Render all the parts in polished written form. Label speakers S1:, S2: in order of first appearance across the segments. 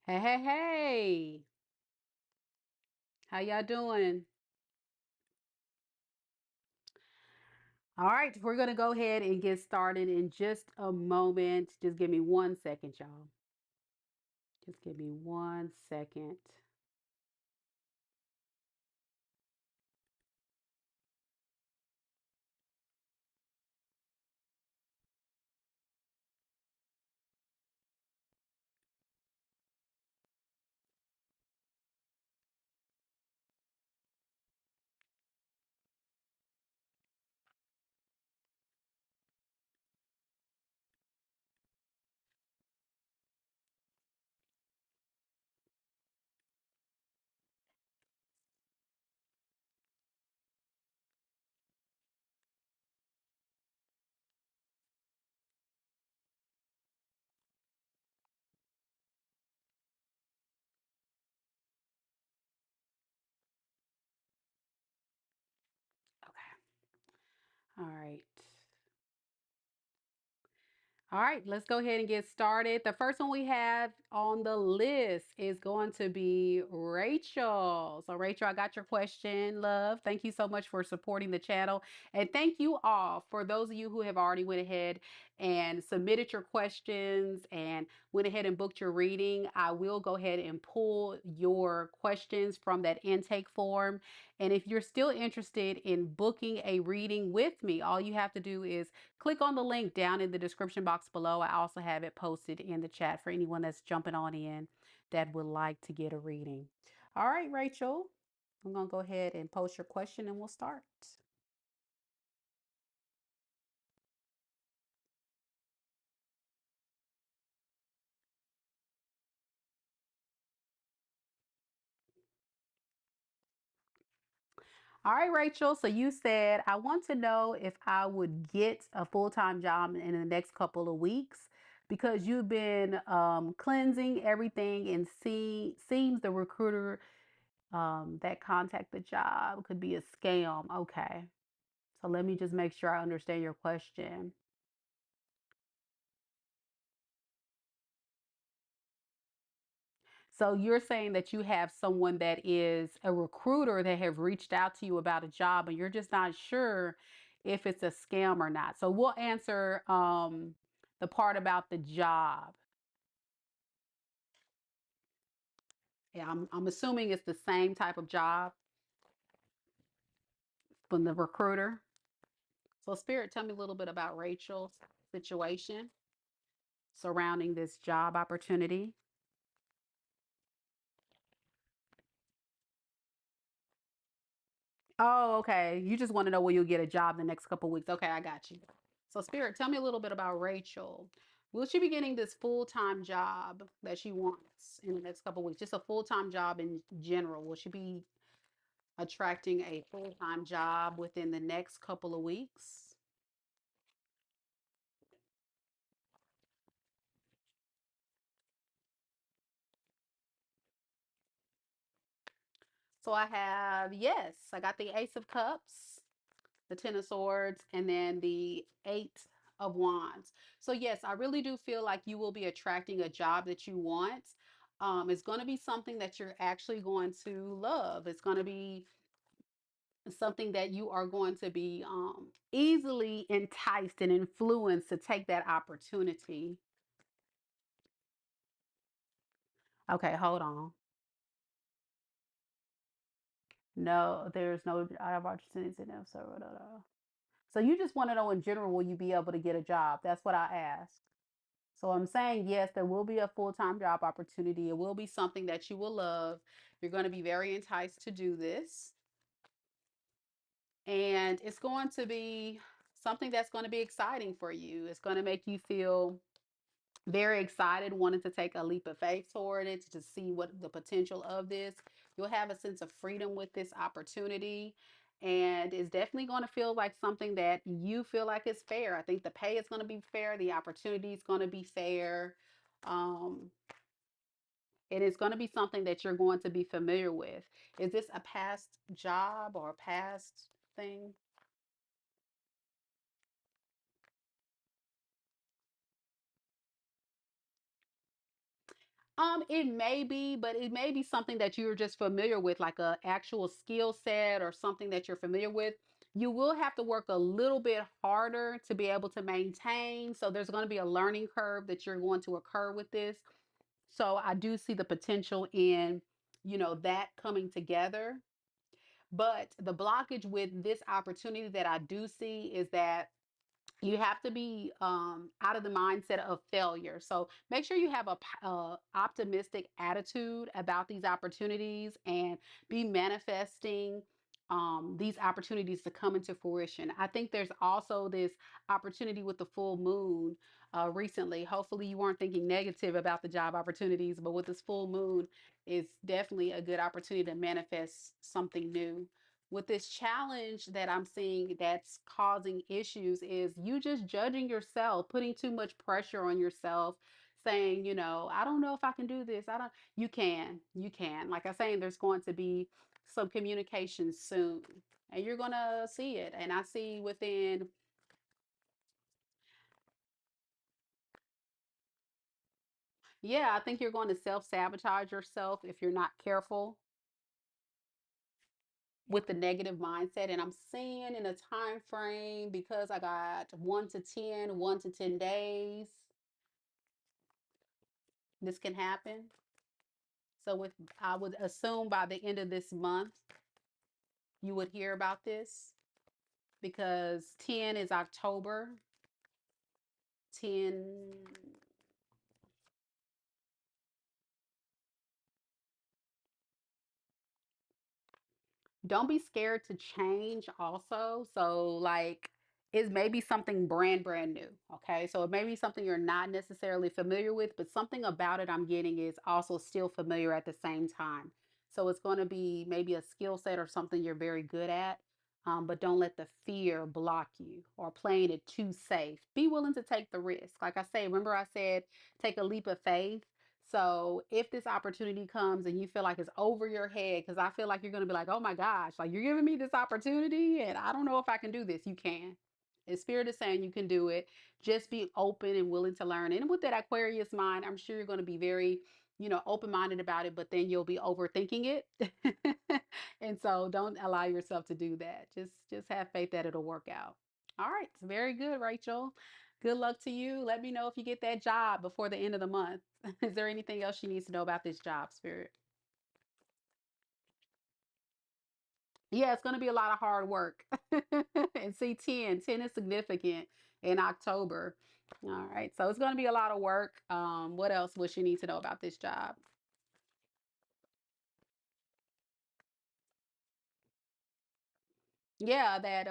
S1: Hey, hey, hey. How y'all doing? All right, we're going to go ahead and get started in just a moment. Just give me 1 second, y'all. Just give me 1 second. Okay. All right. All right, let's go ahead and get started. The first one we have on the list is going to be Rachel. So, Rachel, I got your question, love. Thank you so much for supporting the channel. And thank you all for those of you who have already went ahead and submitted your questions and went ahead and booked your reading. I will go ahead and pull your questions from that intake form. And if you're still interested in booking a reading with me, all you have to do is click on the link down in the description box below. I also have it posted in the chat for anyone that's jumping on in that would like to get a reading. All right, Rachel, I'm going to go ahead and post your question and we'll start. All right, Rachel. So you said, I want to know if I would get a full-time job in the next couple of weeks because you've been cleansing everything and seems the recruiter that contact the job could be a scam. Okay. So let me just make sure I understand your question. So you're saying that you have someone that is a recruiter that have reached out to you about a job and you're just not sure if it's a scam or not. So we'll answer the part about the job. Yeah, I'm assuming it's the same type of job from the recruiter. So Spirit, tell me a little bit about Rachel's situation surrounding this job opportunity. Oh, okay. You just want to know where you'll get a job the next couple weeks. Okay, I got you. So, Spirit, tell me a little bit about Rachel. Will she be getting this full-time job that she wants in the next couple weeks? Just a full-time job in general. Will she be attracting a full-time job within the next couple of weeks? So I have, yes, I got the Ace of Cups, the Ten of Swords, and then the Eight of Wands. So yes, I really do feel like you will be attracting a job that you want. It's going to be something that you're actually going to love. It's going to be something that you are going to be easily enticed and influenced to take that opportunity. Okay, hold on. No, there's no I have opportunities in them. So, so you just want to know in general, will you be able to get a job? That's what I asked. So I'm saying, yes, there will be a full-time job opportunity. It will be something that you will love. You're going to be very enticed to do this. And it's going to be something that's going to be exciting for you. It's going to make you feel very excited, wanting to take a leap of faith toward it to see what the potential of this. You'll have a sense of freedom with this opportunity. And it's definitely going to feel like something that you feel like is fair. I think the pay is going to be fair. The opportunity is going to be fair. Um, and it's going to be something that you're going to be familiar with. Is this a past job or a past thing? It may be, but it may be something that you're just familiar with, like a actual skill set or something that you're familiar with. You will have to work a little bit harder to be able to maintain. So there's going to be a learning curve that you're going to occur with this. So I do see the potential in, that coming together. But the blockage with this opportunity that I do see is that you have to be out of the mindset of failure. So make sure you have a optimistic attitude about these opportunities and be manifesting these opportunities to come into fruition. I think there's also this opportunity with the full moon recently. Hopefully, you weren't thinking negative about the job opportunities, but with this full moon, it's definitely a good opportunity to manifest something new. With this challenge that I'm seeing that's causing issues is you just judging yourself, putting too much pressure on yourself, saying, I don't know if I can do this. I don't, you can, you can. Like I saying, there's going to be some communication soon and you're going to see it. And I see within, yeah, I think you're going to self sabotage yourself if you're not careful with the negative mindset. And I'm seeing in a time frame, because I got 1 to 10 days, this can happen. So with I would assume by the end of this month you would hear about this, because 10 is October. 10, don't be scared to change also. So like it may be something brand new. Okay. So it may be something you're not necessarily familiar with, but something about it I'm getting is also still familiar at the same time. So it's going to be maybe a skill set or something you're very good at. But don't let the fear block you or playing it too safe. Be willing to take the risk. Like I say, remember I said take a leap of faith. So if this opportunity comes and you feel like it's over your head, because I feel like you're going to be like, oh my gosh, like you're giving me this opportunity and I don't know if I can do this. You can. And Spirit is saying you can do it. Just be open and willing to learn. And with that Aquarius mind, I'm sure you're going to be very, open minded about it, but then you'll be overthinking it. And so don't allow yourself to do that. Just have faith that it'll work out. All right. Very good, Rachel. Good luck to you. Let me know if you get that job before the end of the month. Is there anything else she needs to know about this job, Spirit? Yeah, it's going to be a lot of hard work. And see, 10 is significant in October. All right. So it's going to be a lot of work. What else would she need to know about this job? Yeah, that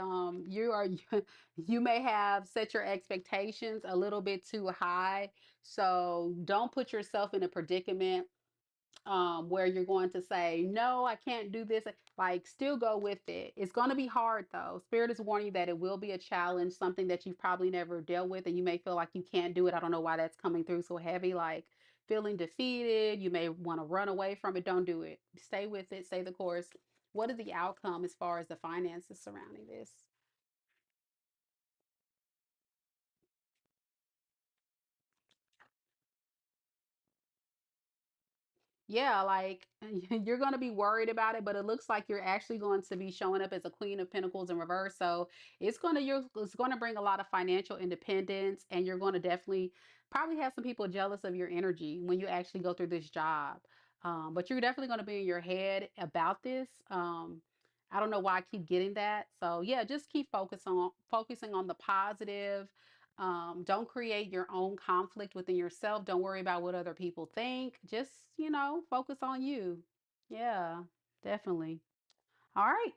S1: you may have set your expectations a little bit too high. So don't put yourself in a predicament where you're going to say, no, I can't do this. Like, still go with it. It's going to be hard though. Spirit is warning you that it will be a challenge, something that you've probably never dealt with, and you may feel like you can't do it. I don't know why that's coming through so heavy, like feeling defeated. You may want to run away from it. Don't do it. Stay with it, stay the course. What is the outcome as far as the finances surrounding this? Yeah, like you're going to be worried about it, but it looks like you're actually going to be showing up as a Queen of Pentacles in reverse. So it's going to bring a lot of financial independence, and you're going to definitely probably have some people jealous of your energy when you actually go through this job. But you're definitely going to be in your head about this. I don't know why I keep getting that. So yeah, just keep focusing on the positive. Don't create your own conflict within yourself. Don't worry about what other people think. Just, focus on you. Yeah, definitely. All right.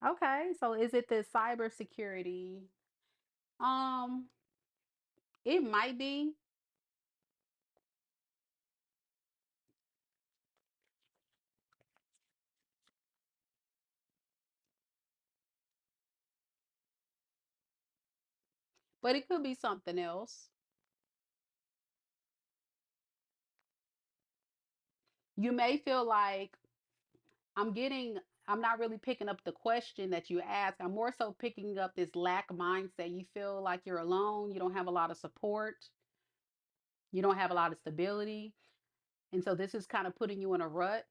S1: Okay. So is it the cybersecurity? Um, it might be, but it could be something else. You may feel like I'm getting, I'm not really picking up the question that you ask. I'm more so picking up this lack mindset. You feel like you're alone, you don't have a lot of support. You don't have a lot of stability. And so this is kind of putting you in a rut.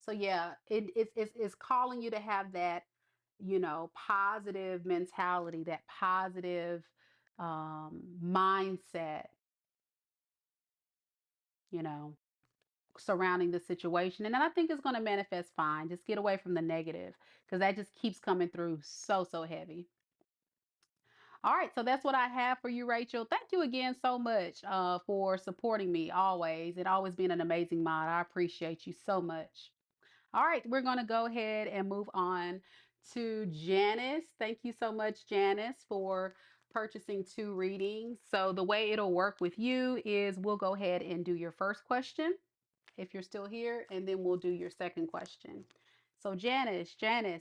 S1: So yeah, it's calling you to have that, positive mentality, that positive mindset, you know, surrounding the situation. And then I think it's going to manifest fine. Just get away from the negative because that just keeps coming through so heavy. All right, so that's what I have for you, Rachel. Thank you again so much for supporting me always. It always been an amazing mod. I appreciate you so much. All right, we're going to go ahead and move on to Janice. Thank you so much, Janice, for purchasing 2 readings. So the way it'll work with you is we'll go ahead and do your first question if you're still here, and then we'll do your second question. So Janice,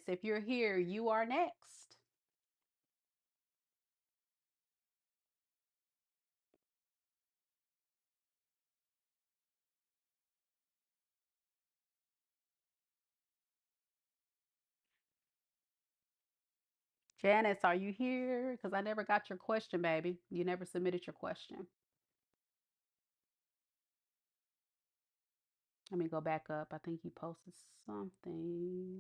S1: if you're here, you are next. Janice, are you here? Because I never got your question, baby. You never submitted your question. Let me go back up. I think you posted something.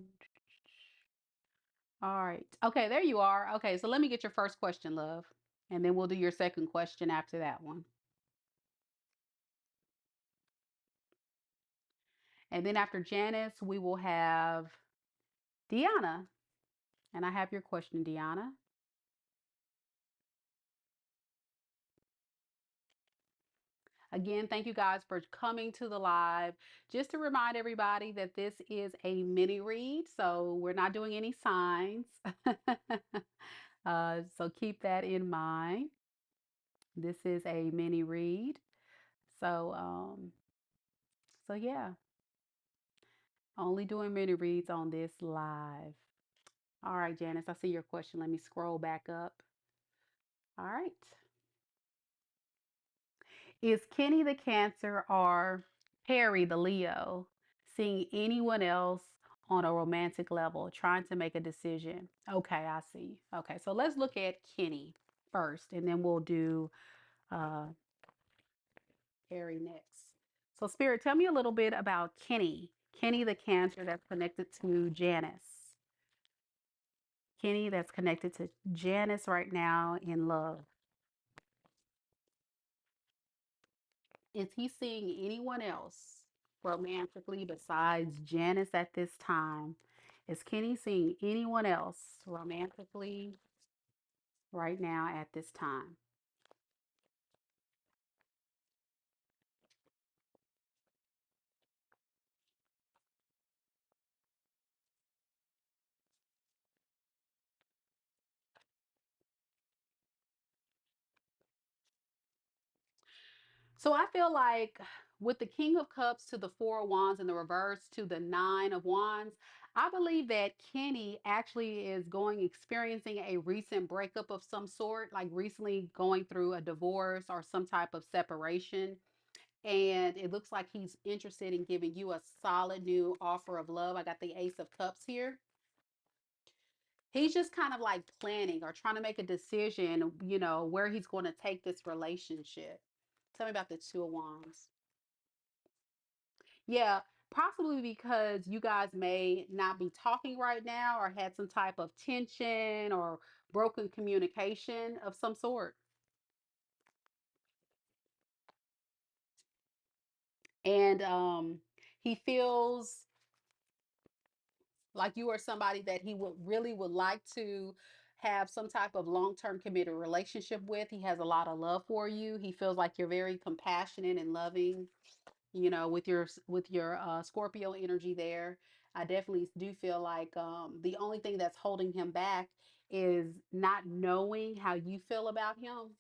S1: All right. Okay, there you are. Okay, so let me get your first question, love. And then we'll do your second question after that one. And then after Janice, we will have Deanna. And I have your question, Deanna. Again, thank you guys for coming to the live. Just to remind everybody that this is a mini read, so we're not doing any signs. So keep that in mind. This is a mini read. So, yeah, only doing mini reads on this live. All right, Janice, I see your question. Let me scroll back up. All right. Is Kenny the Cancer or Harry the Leo seeing anyone else on a romantic level, trying to make a decision? Okay, I see. Okay, so let's look at Kenny first, and then we'll do uh, Harry next. So, Spirit, tell me a little bit about Kenny. Kenny the Cancer that's connected to Janice. Kenny that's connected to Janice right now in love. Is he seeing anyone else romantically besides Janice at this time? Is Kenny seeing anyone else romantically right now at this time? So I feel like with the King of Cups to the Four of Wands and the reverse to the Nine of Wands, I believe that Kenny actually is experiencing a recent breakup of some sort, like recently going through a divorce or some type of separation. And it looks like he's interested in giving you a solid new offer of love. I got the Ace of Cups here. He's just kind of like planning or trying to make a decision, where he's going to take this relationship. Tell me about the Two of Wands. Yeah, possibly because you guys may not be talking right now or had some type of tension or broken communication of some sort. And he feels like you are somebody that he would like to have some type of long-term committed relationship with. He has a lot of love for you. He feels like you're very compassionate and loving, with your Scorpio energy there. I definitely do feel like the only thing that's holding him back is not knowing how you feel about him.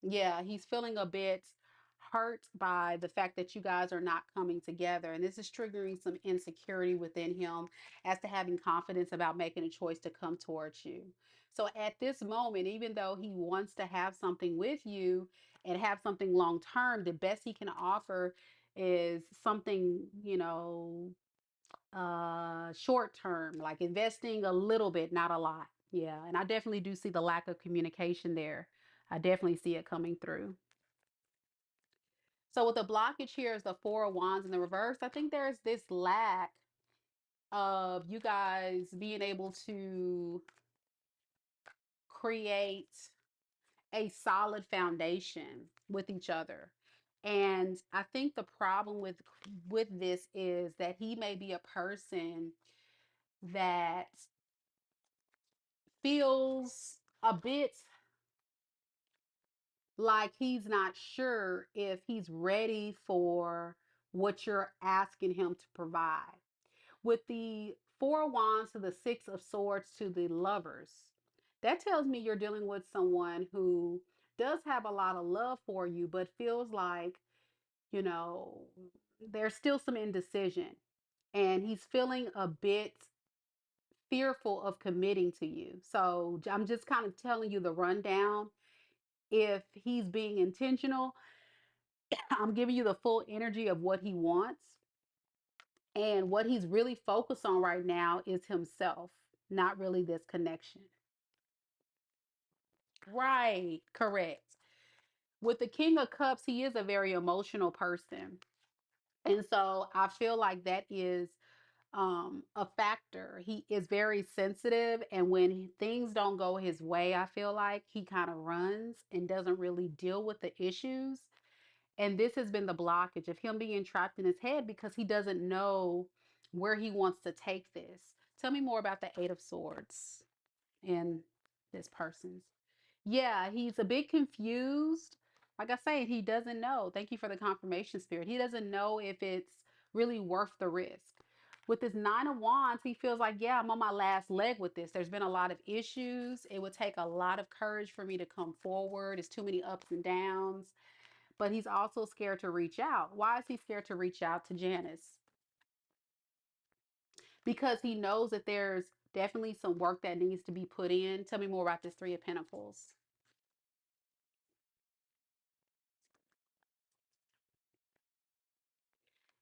S1: Yeah, he's feeling a bit hurt by the fact that you guys are not coming together. And this is triggering some insecurity within him as to having confidence about making a choice to come towards you. So at this moment, even though he wants to have something with you and have something long term, the best he can offer is something, short term, like investing a little bit, not a lot. Yeah. And I definitely do see the lack of communication there. I definitely see it coming through. So with the blockage here is the Four of Wands in the reverse. I think there's this lack of you guys being able to create a solid foundation with each other. And I think the problem with this is that he may be a person that feels a bit like he's not sure if he's ready for what you're asking him to provide. With the Four of Wands to the Six of Swords to the Lovers, that tells me you're dealing with someone who does have a lot of love for you, but feels like, you know, there's still some indecision. And he's feeling a bit fearful of committing to you. So I'm just kind of telling you the rundown. If he's being intentional, I'm giving you the full energy of what he wants. And what he's really focused on right now is himself, not really this connection. Right, correct. With the King of Cups, he is a very emotional person. And so I feel like that is a factor. He is very sensitive, and when things don't go his way, I feel like he kind of runs and doesn't really deal with the issues. And this has been the blockage of him being trapped in his head because he doesn't know where he wants to take this. Tell me more about the Eight of Swords and this person's. Yeah, he's a bit confused. Like I say, he doesn't know. Thank you for the confirmation, Spirit. He doesn't know if it's really worth the risk. With this Nine of Wands, he feels like, yeah, I'm on my last leg with this. There's been a lot of issues. It would take a lot of courage for me to come forward. It's too many ups and downs. But he's also scared to reach out. Why is he scared to reach out to Janice? Because he knows that there's definitely some work that needs to be put in. Tell me more about this Three of Pentacles.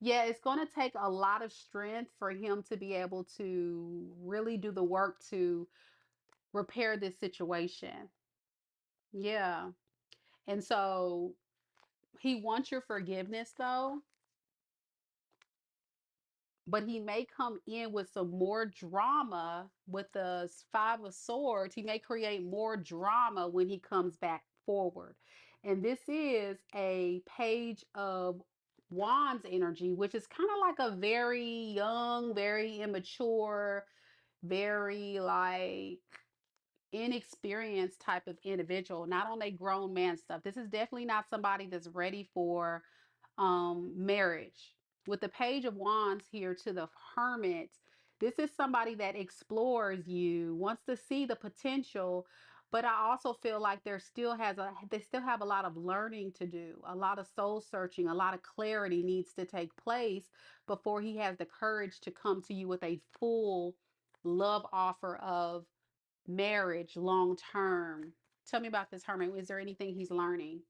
S1: Yeah, it's going to take a lot of strength for him to be able to really do the work to repair this situation. Yeah. And so he wants your forgiveness, though, but he may come in with some more drama with the Five of Swords. He may create more drama when he comes back forward. And this is a Page of Wands energy, which is kind of like a very young, very immature, very like inexperienced type of individual, not on a grown man stuff. This is definitely not somebody that's ready for marriage. With the Page of Wands here to the Hermit, this is somebody that explores you, wants to see the potential, but I also feel like they still have a lot of learning to do, a lot of soul searching, a lot of clarity needs to take place before he has the courage to come to you with a full love offer of marriage long term. Tell me about this Hermit. Is there anything he's learning?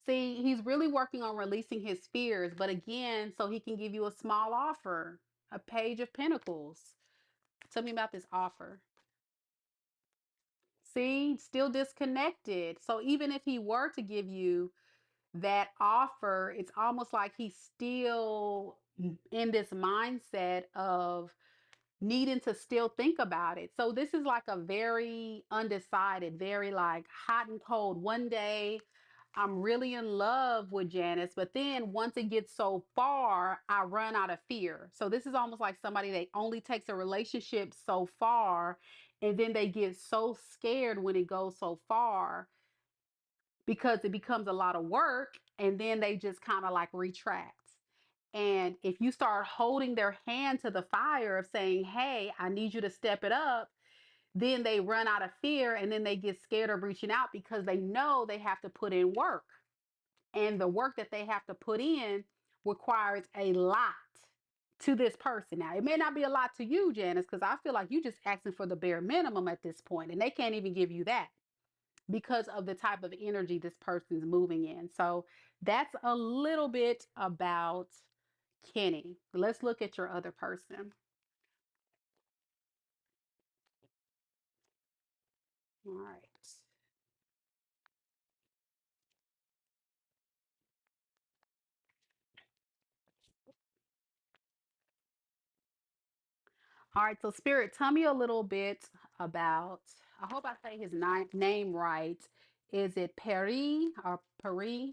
S1: See, he's really working on releasing his fears, but again, so he can give you a small offer, a Page of Pentacles. Tell me about this offer. See, still disconnected. So even if he were to give you that offer, it's almost like he's still in this mindset of needing to still think about it. So this is like a very undecided, very like hot and cold. One day I'm really in love with Janice, but then once it gets so far, I run out of fear. So this is almost like somebody that only takes a relationship so far, and then they get so scared when it goes so far because it becomes a lot of work, and then they just kind of like retract. And if you start holding their hand to the fire of saying, hey, I need you to step it up, then they run out of fear and then they get scared of reaching out because they know they have to put in work. And the work that they have to put in requires a lot to this person. Now, it may not be a lot to you, Janice, because I feel like you just asking for the bare minimum at this point, and they can't even give you that because of the type of energy this person's moving in. So that's a little bit about Kenny. Let's look at your other person. All right. All right. So, Spirit, tell me a little bit about, I hope I say his name right. Is it Perry or Paris?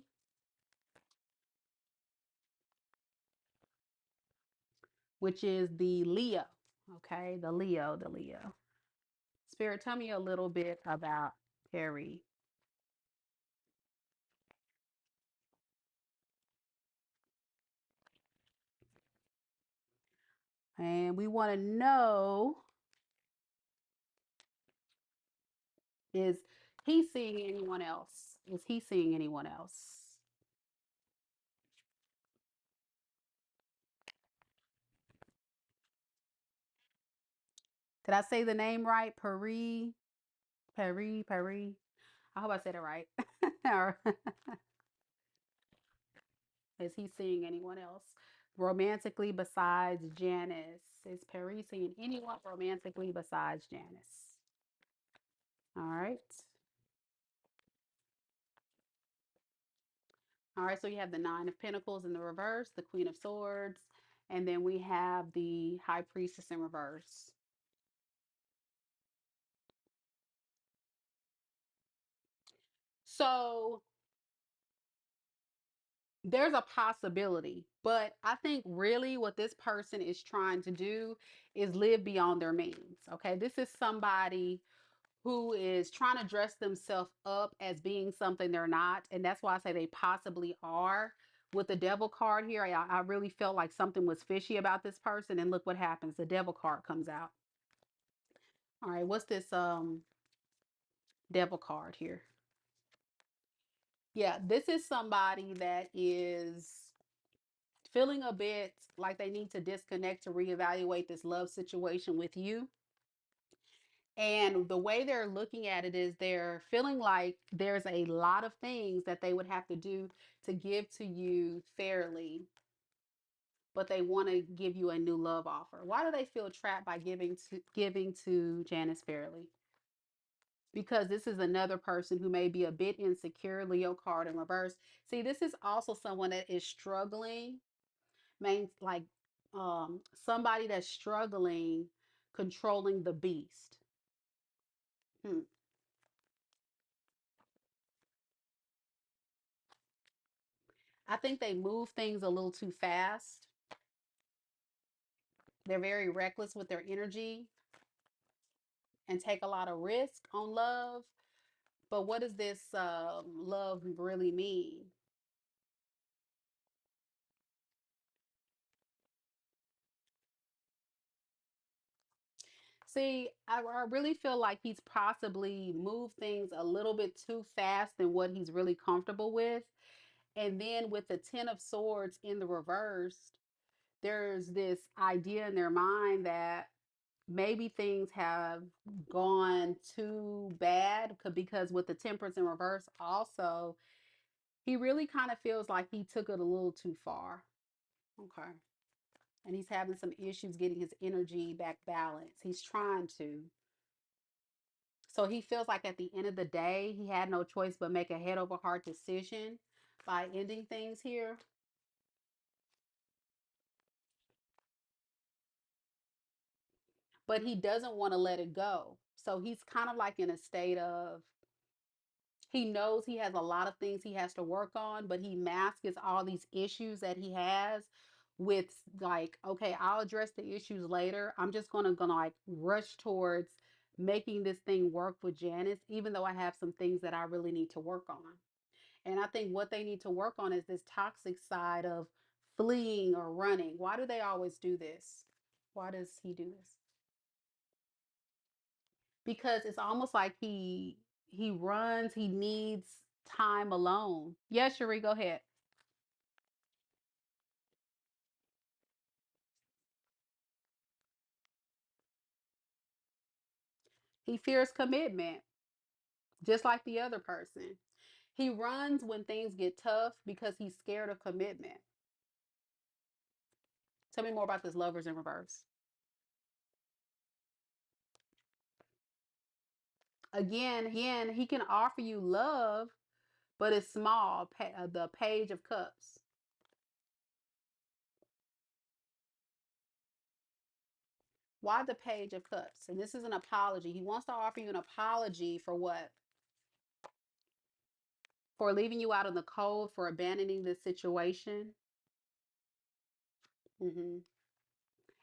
S1: Which is the Leo. Okay. The Leo, the Leo. Spirit, tell me a little bit about Perry. And we want to know, is he seeing anyone else? Is he seeing anyone else? Did I say the name right? Paris, Paris, Paris. I hope I said it right. Or is he seeing anyone else romantically besides Janice? Is Paris seeing anyone romantically besides Janice? All right. All right, so you have the Nine of Pentacles in the reverse, the Queen of Swords, and then we have the High Priestess in reverse. So there's a possibility, but I think really what this person is trying to do is live beyond their means. Okay, this is somebody who is trying to dress themselves up as being something they're not, and that's why I say they possibly are. With the devil card here, I really felt like something was fishy about this person, and look what happens. The devil card comes out. All right, what's this devil card here? Yeah, this is somebody that is feeling a bit like they need to disconnect to reevaluate this love situation with you. And the way they're looking at it is they're feeling like there's a lot of things that they would have to do to give to you fairly, but they want to give you a new love offer. Why do they feel trapped by giving to Janice fairly? Because this is another person who may be a bit insecure. Leo card in reverse. See, this is also someone that is struggling, main like somebody that's struggling controlling the beast. Hmm. I think they move things a little too fast. They're very reckless with their energy and take a lot of risk on love. But what does this love really mean? See, I really feel like he's possibly moved things a little bit too fast than what he's really comfortable with. And then with the Ten of Swords in the reverse, there's this idea in their mind that maybe things have gone too bad because with the Temperance in reverse, also, he really kind of feels like he took it a little too far. Okay. And he's having some issues getting his energy back balanced. He's trying to. So he feels like at the end of the day, he had no choice but make a head over heart decision by ending things here. But he doesn't want to let it go. So he's kind of like in a state of, he knows he has a lot of things he has to work on, but he masks all these issues that he has with like, okay, I'll address the issues later. I'm just gonna like rush towards making this thing work with Janice, even though I have some things that I really need to work on. And I think what they need to work on is this toxic side of fleeing or running. Why do they always do this? Why does he do this? because it's almost like he runs, he needs time alone. Yes, Cherie, go ahead. He fears commitment, just like the other person. He runs when things get tough because he's scared of commitment. Tell me more about this lovers in reverse. Again, he can offer you love, but it's small. The page of cups. Why the page of cups? And this is an apology. He wants to offer you an apology for what? For leaving you out in the cold, for abandoning this situation. Hmm.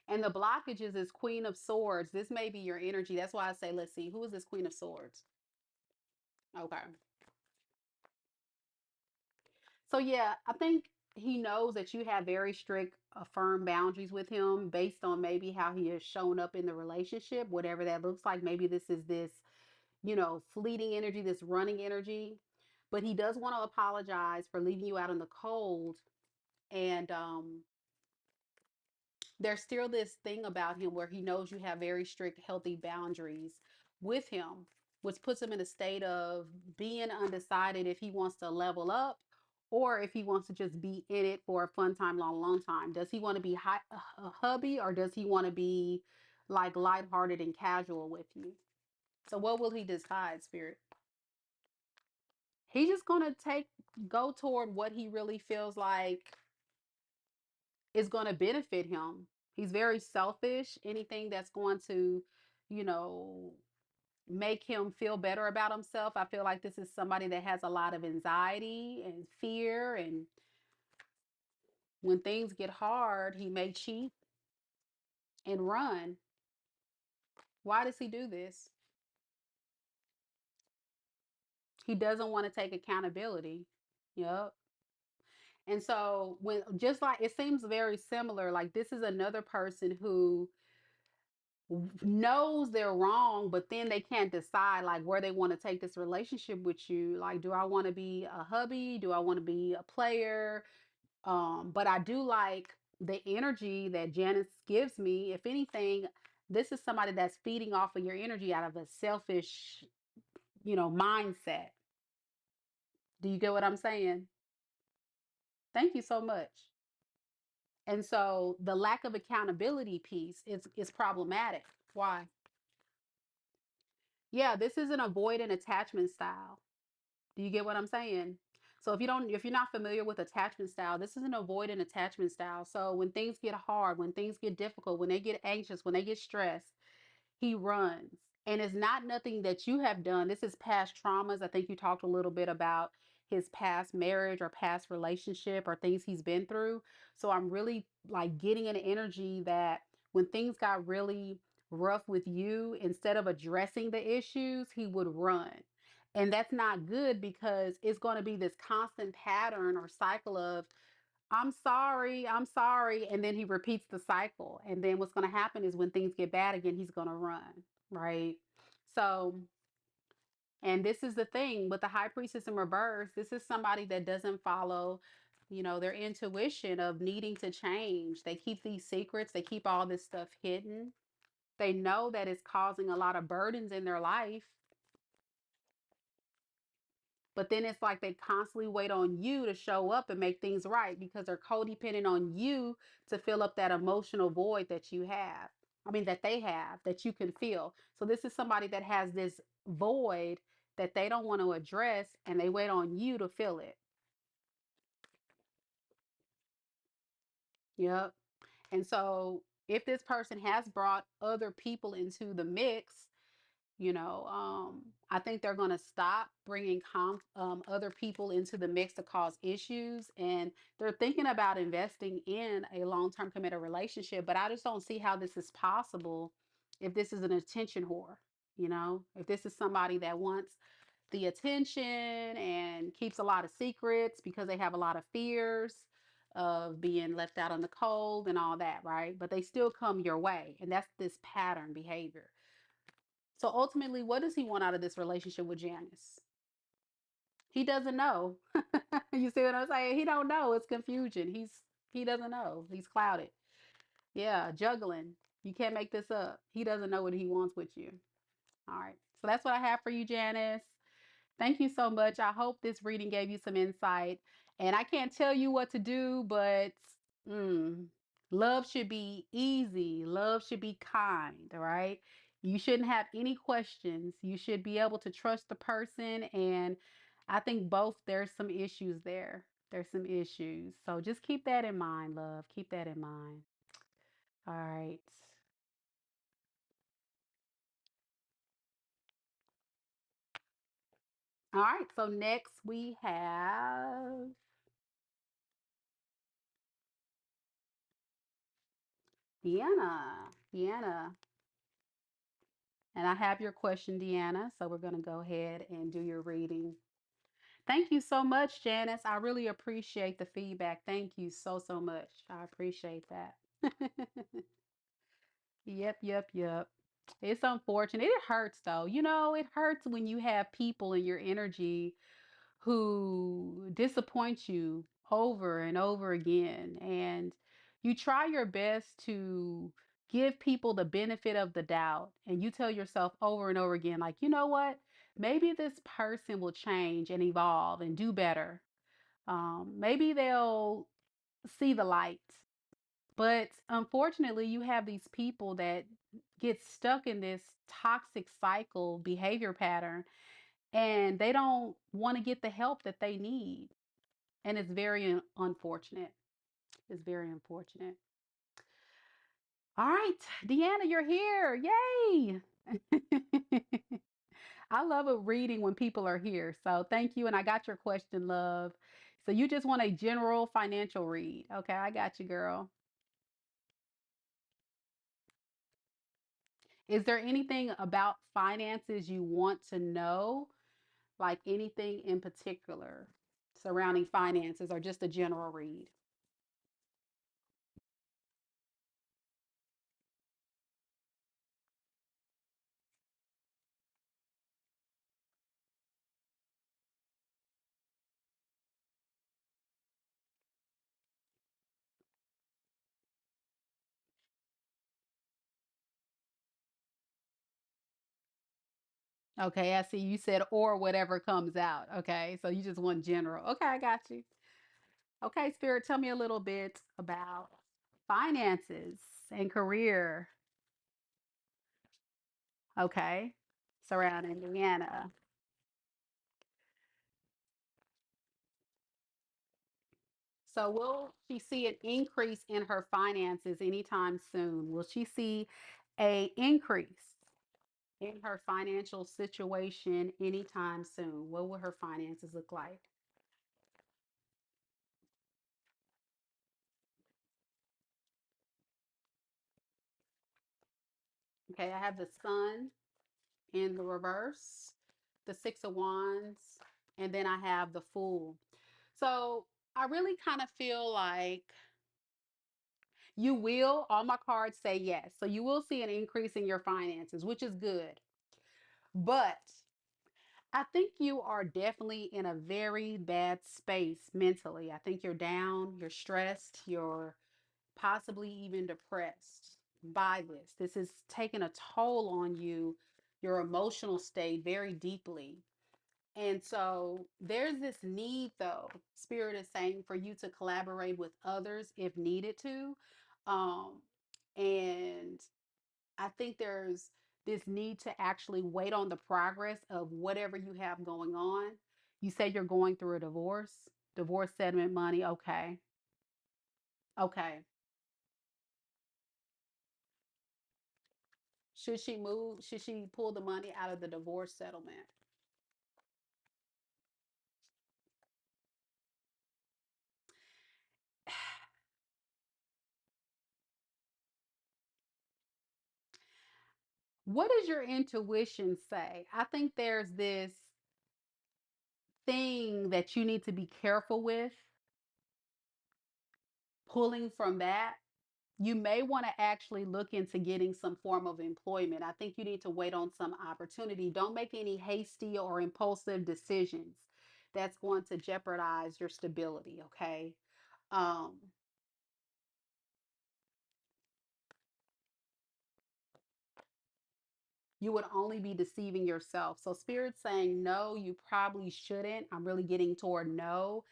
S1: And the blockages is Queen of Swords. This may be your energy. That's why I say, let's see, who is this Queen of Swords? Okay. So yeah, I think he knows that you have very strict, firm boundaries with him based on maybe how he has shown up in the relationship, whatever that looks like. Maybe this is this, fleeting energy, this running energy. But he does want to apologize for leaving you out in the cold. And there's still this thing about him where he knows you have very strict, healthy boundaries with him, which puts him in a state of being undecided if he wants to level up or if he wants to just be in it for a fun time, long, long time. Does he want to be a hubby or does he want to be like lighthearted and casual with you? So, what will he decide, Spirit? He's just going to go toward what he really feels like is going to benefit him. He's very selfish. Anything that's going to, you know, make him feel better about himself. I feel like this is somebody that has a lot of anxiety and fear. And when things get hard, he may cheat and run. Why does he do this? He doesn't want to take accountability. Yep. And so when just like it seems very similar, like this is another person who knows they're wrong, but then they can't decide like where they want to take this relationship with you. Like, do I want to be a hubby? Do I want to be a player? But I do like the energy that Janice gives me. If anything, this is somebody that's feeding off of your energy out of a selfish, mindset. Do you get what I'm saying? Thank you so much. And so the lack of accountability piece is problematic. Why? Yeah, this is an avoidant attachment style. Do you get what I'm saying? So if you're not familiar with attachment style, this is an avoidant attachment style. So when things get hard, when things get difficult, when they get anxious, when they get stressed, he runs. And it's not nothing that you have done. This is past traumas. I think you talked a little bit about his past marriage or past relationship or things he's been through. So I'm really like getting an energy that when things got really rough with you, instead of addressing the issues, he would run. And that's not good because it's going to be this constant pattern or cycle of I'm sorry. And then he repeats the cycle. And then what's going to happen is when things get bad again, he's going to run. Right. So, and this is the thing with the high priestess in reverse. This is somebody that doesn't follow, their intuition of needing to change. They keep these secrets, they keep all this stuff hidden. They know that it's causing a lot of burdens in their life. But then it's like they constantly wait on you to show up and make things right because they're codependent on you to fill up that emotional void that you have. I mean, that they have, that you can feel. So this is somebody that has this void that they don't want to address and they wait on you to fill it. Yep. And so if this person has brought other people into the mix, I think they're going to stop bringing other people into the mix to cause issues. And they're thinking about investing in a long term committed relationship. But I just don't see how this is possible if this is an attention whore. If this is somebody that wants the attention and keeps a lot of secrets because they have a lot of fears of being left out on the cold and all that, right? But they still come your way. And that's this pattern behavior. So ultimately, what does he want out of this relationship with Janice? He doesn't know. You see what I'm saying? He don't know. It's confusion. He doesn't know. He's clouded. Yeah, juggling. You can't make this up. He doesn't know what he wants with you. All right. So that's what I have for you, Janice. Thank you so much. I hope this reading gave you some insight. And I can't tell you what to do, but mm, love should be easy. Love should be kind. All right. You shouldn't have any questions. You should be able to trust the person. And I think both, there's some issues there. There's some issues. So just keep that in mind, love. Keep that in mind. All right. All right. So next we have Deanna. Deanna. And I have your question, Deanna. So we're going to go ahead and do your reading. Thank you so much, Janice. I really appreciate the feedback. Thank you so, so much. I appreciate that. Yep, yep, yep. It's unfortunate. It hurts though. It hurts when you have people in your energy who disappoint you over and over again. And you try your best to give people the benefit of the doubt. And you tell yourself over and over again, like, you know what? Maybe this person will change and evolve and do better. Maybe they'll see the light. But unfortunately, you have these people that get stuck in this toxic cycle behavior pattern, and they don't want to get the help that they need. And it's very unfortunate. It's very unfortunate. All right, Deanna, you're here. Yay! I love a reading when people are here. So thank you. And I got your question, love. So you just want a general financial read. Okay, I got you, girl. Is there anything about finances you want to know? Like anything in particular surrounding finances or just a general read? Okay, I see you said or whatever comes out. Okay, so you just want general. Okay, I got you. Okay, Spirit, tell me a little bit about finances and career. Okay, surrounding Indiana. So, will she see an increase in her finances anytime soon? Will she see a increase in her financial situation anytime soon? What will her finances look like? Okay, I have the sun in the reverse, the Six of Wands, and then I have the Fool. So I really kind of feel like you will, all my cards say yes. So you will see an increase in your finances, which is good. But I think you are definitely in a very bad space mentally. I think you're down, you're stressed, you're possibly even depressed by this. This is taking a toll on you, your emotional state very deeply. And so there's this need, though, Spirit is saying, for you to collaborate with others if needed to. Um, and I think there's this need to actually wait on the progress of whatever you have going on. You say you're going through a divorce settlement money. Okay. Okay. Should she move? Should she pull the money out of the divorce settlement? What does your intuition say? I think there's this thing that you need to be careful with pulling from that. You may want to actually look into getting some form of employment. I think you need to wait on some opportunity. Don't make any hasty or impulsive decisions that's going to jeopardize your stability, okay? Um, you would only be deceiving yourself. So Spirit's saying no, you probably shouldn't. I'm really getting toward no.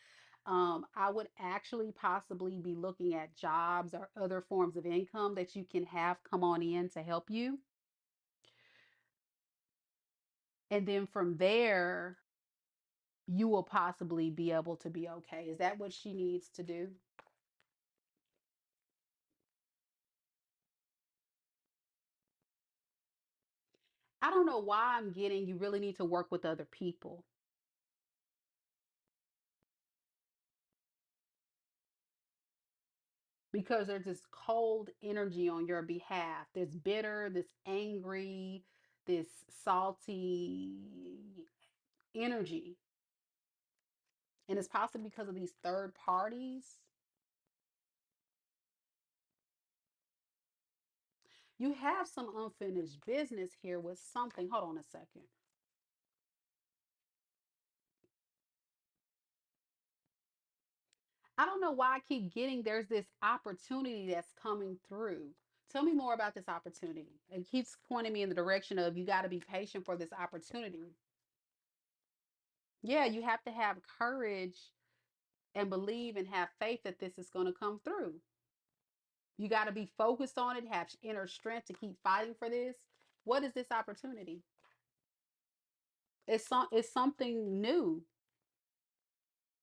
S1: I would actually possibly be looking at jobs or other forms of income that you can have come on in to help you. And then from there, you will possibly be able to be okay. Is that what she needs to do? I don't know why I'm getting you really need to work with other people because there's this cold energy on your behalf. This bitter, this angry, this salty energy. And it's possibly because of these third parties. You have some unfinished business here with something. Hold on a second. I don't know why I keep getting there's this opportunity that's coming through. Tell me more about this opportunity. It keeps pointing me in the direction of you got to be patient for this opportunity. Yeah, you have to have courage and believe and have faith that this is going to come through. You got to be focused on it, have inner strength to keep fighting for this. What is this opportunity? It's something new.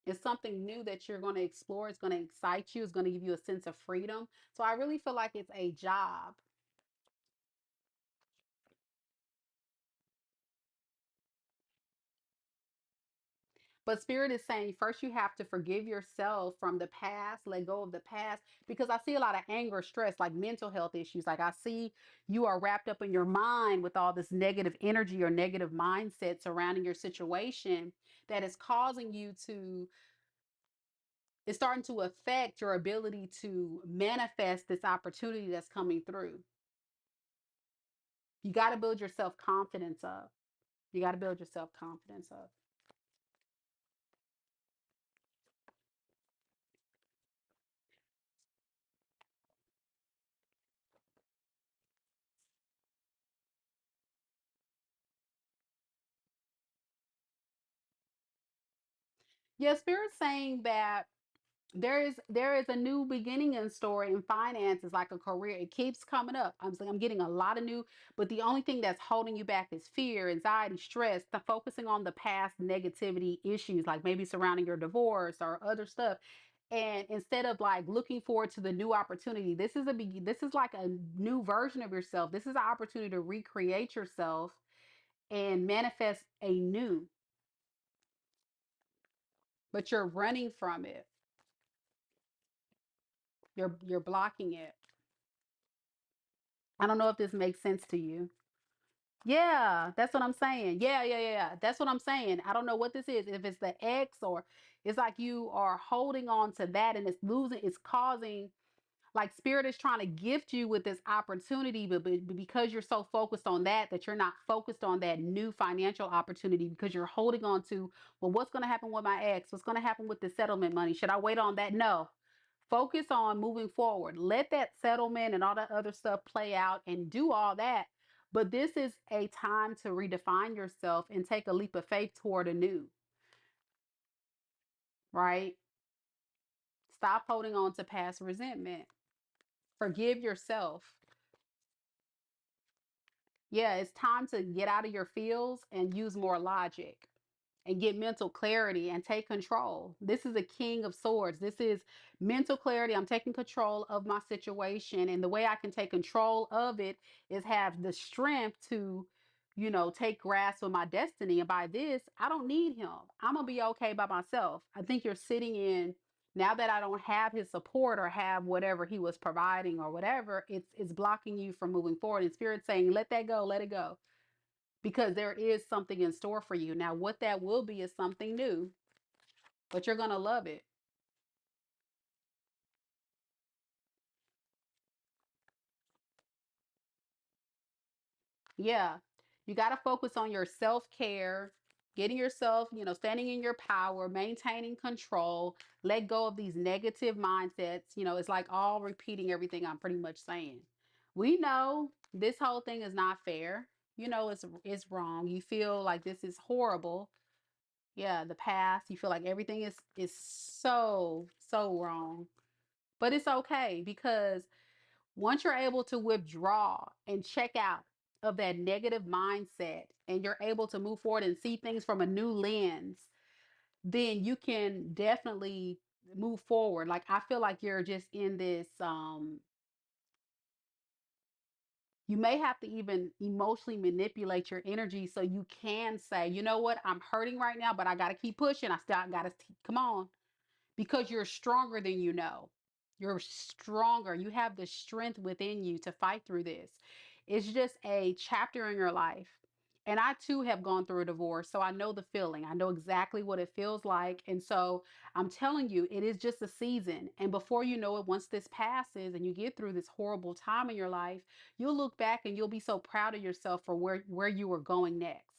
S1: It's something new that you're going to explore. It's going to excite you. It's going to give you a sense of freedom. So I really feel like it's a job. But Spirit is saying first you have to forgive yourself from the past, let go of the past, because I see a lot of anger, stress, like mental health issues. Like I see you are wrapped up in your mind with all this negative energy or negative mindset surrounding your situation that is causing you to, it's starting to affect your ability to manifest this opportunity that's coming through. You got to build your self confidence up. You got to build your self confidence up. Yeah, Spirit's saying that there is a new beginning in story in finances, like a career. It keeps coming up. I'm saying I'm getting a lot of new, but the only thing that's holding you back is fear, anxiety, stress, the focusing on the past negativity issues, like maybe surrounding your divorce or other stuff. And instead of like looking forward to the new opportunity, this is like a new version of yourself. This is an opportunity to recreate yourself and manifest a new, but you're running from it. You're blocking it. I don't know if this makes sense to you. Yeah, that's what I'm saying. Yeah. That's what I'm saying. I don't know what this is. If it's the X or it's like you are holding on to that and it's causing like spirit is trying to gift you with this opportunity, but because you're so focused on that, that you're not focused on that new financial opportunity because you're holding on to, well, what's going to happen with my ex? What's going to happen with the settlement money? Should I wait on that? No. Focus on moving forward. Let that settlement and all that other stuff play out and do all that. But this is a time to redefine yourself and take a leap of faith toward a new, right? Stop holding on to past resentment. Forgive yourself. Yeah, it's time to get out of your feels and use more logic and get mental clarity and take control. This is a king of swords. This is mental clarity. I'm taking control of my situation. And the way I can take control of it is have the strength to, take grasp of my destiny. And by this, I don't need him. I'm going to be okay by myself. I think you're sitting in now that I don't have his support or have whatever he was providing or whatever, it's blocking you from moving forward. And spirit saying, let that go, let it go because there is something in store for you. Now, what that will be is something new, but you're going to love it. Yeah. You got to focus on your self care, getting yourself, standing in your power, maintaining control, let go of these negative mindsets. It's like all repeating everything I'm pretty much saying. We know this whole thing is not fair. It's wrong. You feel like this is horrible. Yeah, the past. You feel like everything is so wrong. But it's okay because once you're able to withdraw and check out of that negative mindset and you're able to move forward and see things from a new lens, then you can definitely move forward. Like I feel like you're just in this you may have to even emotionally manipulate your energy so you can say, you know what, I'm hurting right now, but I got to keep pushing. I still got to come on, because you're stronger than you know. You're stronger. You have the strength within you to fight through this. It's just a chapter in your life. And I too have gone through a divorce, so I know the feeling. I know exactly what it feels like. And so I'm telling you, it is just a season. And before you know it, once this passes and you get through this horrible time in your life, you'll look back and you'll be so proud of yourself for where you were going next.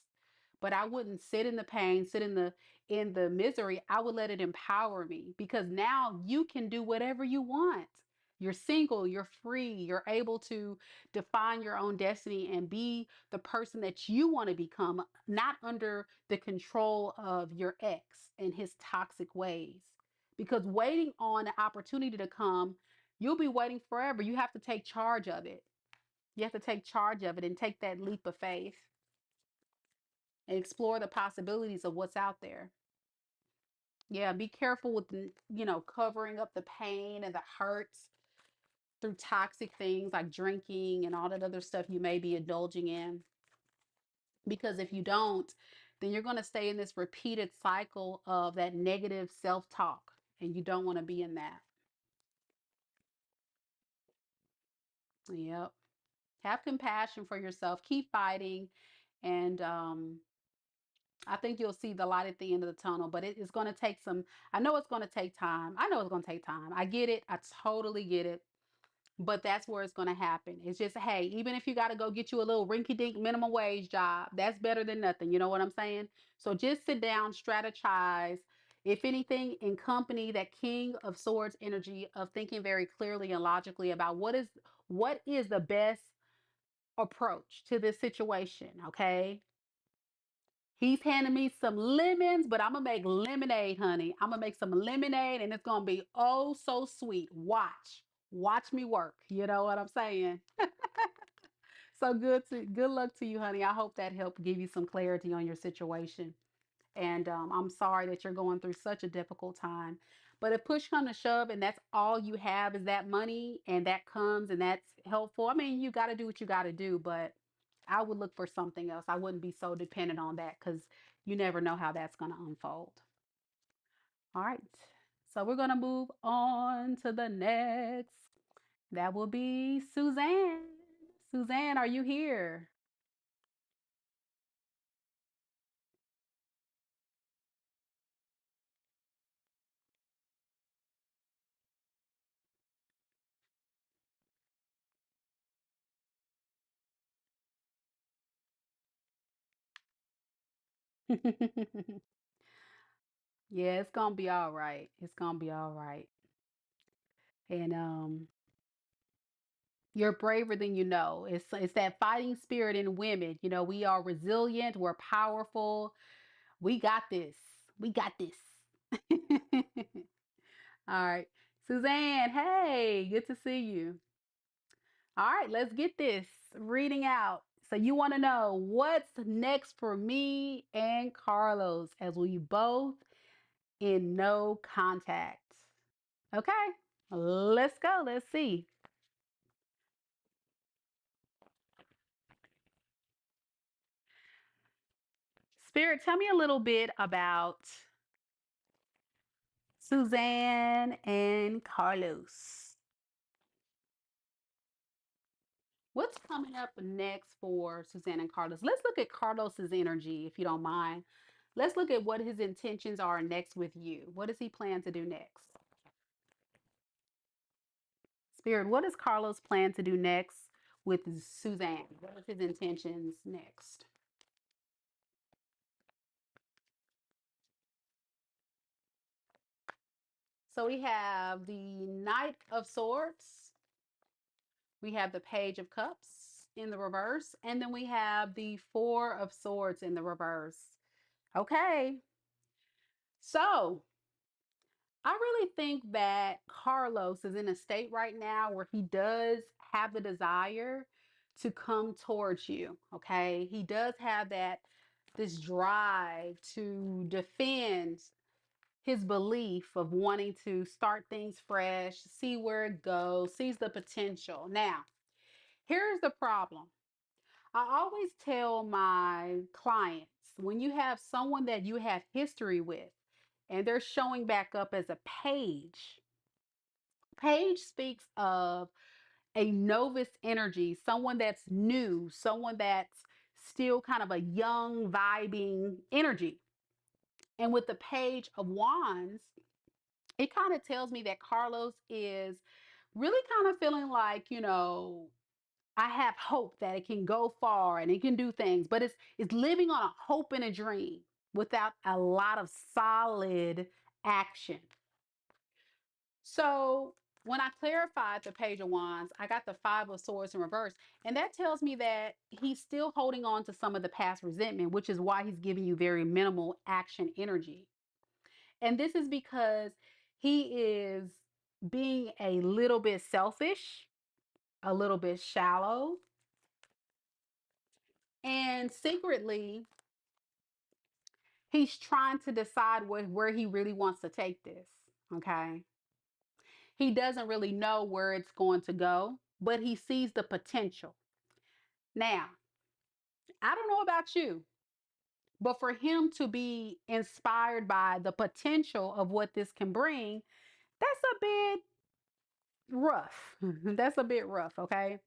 S1: But I wouldn't sit in the pain, sit in the misery. I would let it empower me, because now you can do whatever you want. You're single, you're free, you're able to define your own destiny and be the person that you want to become, not under the control of your ex and his toxic ways. Because waiting on the opportunity to come, you'll be waiting forever. You have to take charge of it. You have to take charge of it and take that leap of faith and explore the possibilities of what's out there. Yeah, be careful with, covering up the pain and the hurts through toxic things like drinking and all that other stuff you may be indulging in. Because if you don't, then you're going to stay in this repeated cycle of that negative self talk, and you don't want to be in that. Yep. Have compassion for yourself. Keep fighting. And I think you'll see the light at the end of the tunnel, but it is going to take some. I know it's going to take time. I know it's going to take time. I get it. I totally get it. But that's where it's going to happen. It's just, hey, even if you got to go get you a little rinky dink minimum wage job, that's better than nothing. You know what I'm saying? So just sit down, strategize. If anything, in company, that King of Swords energy of thinking very clearly and logically about what is the best approach to this situation. Okay. He's handing me some lemons, but I'm gonna make lemonade, honey. I'm gonna make some lemonade and it's gonna be oh so sweet. Watch me work. You know what I'm saying? So good luck to you, honey. I hope that helped give you some clarity on your situation. And I'm sorry that you're going through such a difficult time. But if push comes to shove and that's all you have is that money and that comes and that's helpful, I mean, you got to do what you got to do. But I would look for something else. I wouldn't be so dependent on that, because you never know how that's going to unfold. All right. So we're going to move on to the next. That will be Suzanne. Suzanne, are you here? Yeah, it's gonna be all right. It's gonna be all right. And you're braver than you know. It's that fighting spirit in women. We are resilient, we're powerful. We got this. We got this. All right. Suzanne, hey, good to see you. All right, let's get this reading out. So you want to know what's next for me and Carlos as we both in no contact. Okay, let's go. Let's see. Spirit, tell me a little bit about Suzanne and Carlos. What's coming up next for Suzanne and Carlos? Let's look at Carlos's energy, if you don't mind. Let's look at what his intentions are next with you. What does he plan to do next? Spirit, what does Carlos plan to do next with Suzanne? What are his intentions next? So we have the Knight of Swords, we have the Page of Cups in the reverse, and then we have the Four of Swords in the reverse. Okay, so I really think that Carlos is in a state right now where he does have the desire to come towards you. Okay, he does have this drive to defend his belief of wanting to start things fresh, see where it goes, sees the potential. Now, here's the problem. I always tell my clients, when you have someone that you have history with and they're showing back up as a page speaks of a novice energy, someone that's new, someone that's still kind of a young, vibing energy. And with the Page of Wands, it kind of tells me that Carlos is really kind of feeling like, I have hope that it can go far and it can do things, but it's living on a hope and a dream without a lot of solid action. So when I clarified the Page of Wands, I got the Five of Swords in reverse, and that tells me that he's still holding on to some of the past resentment, which is why he's giving you very minimal action energy. And this is because he is being a little bit selfish, a little bit shallow, and secretly, he's trying to decide where he really wants to take this. Okay. He doesn't really know where it's going to go, but he sees the potential. Now, I don't know about you, but for him to be inspired by the potential of what this can bring, that's a bit rough. That's a bit rough, okay?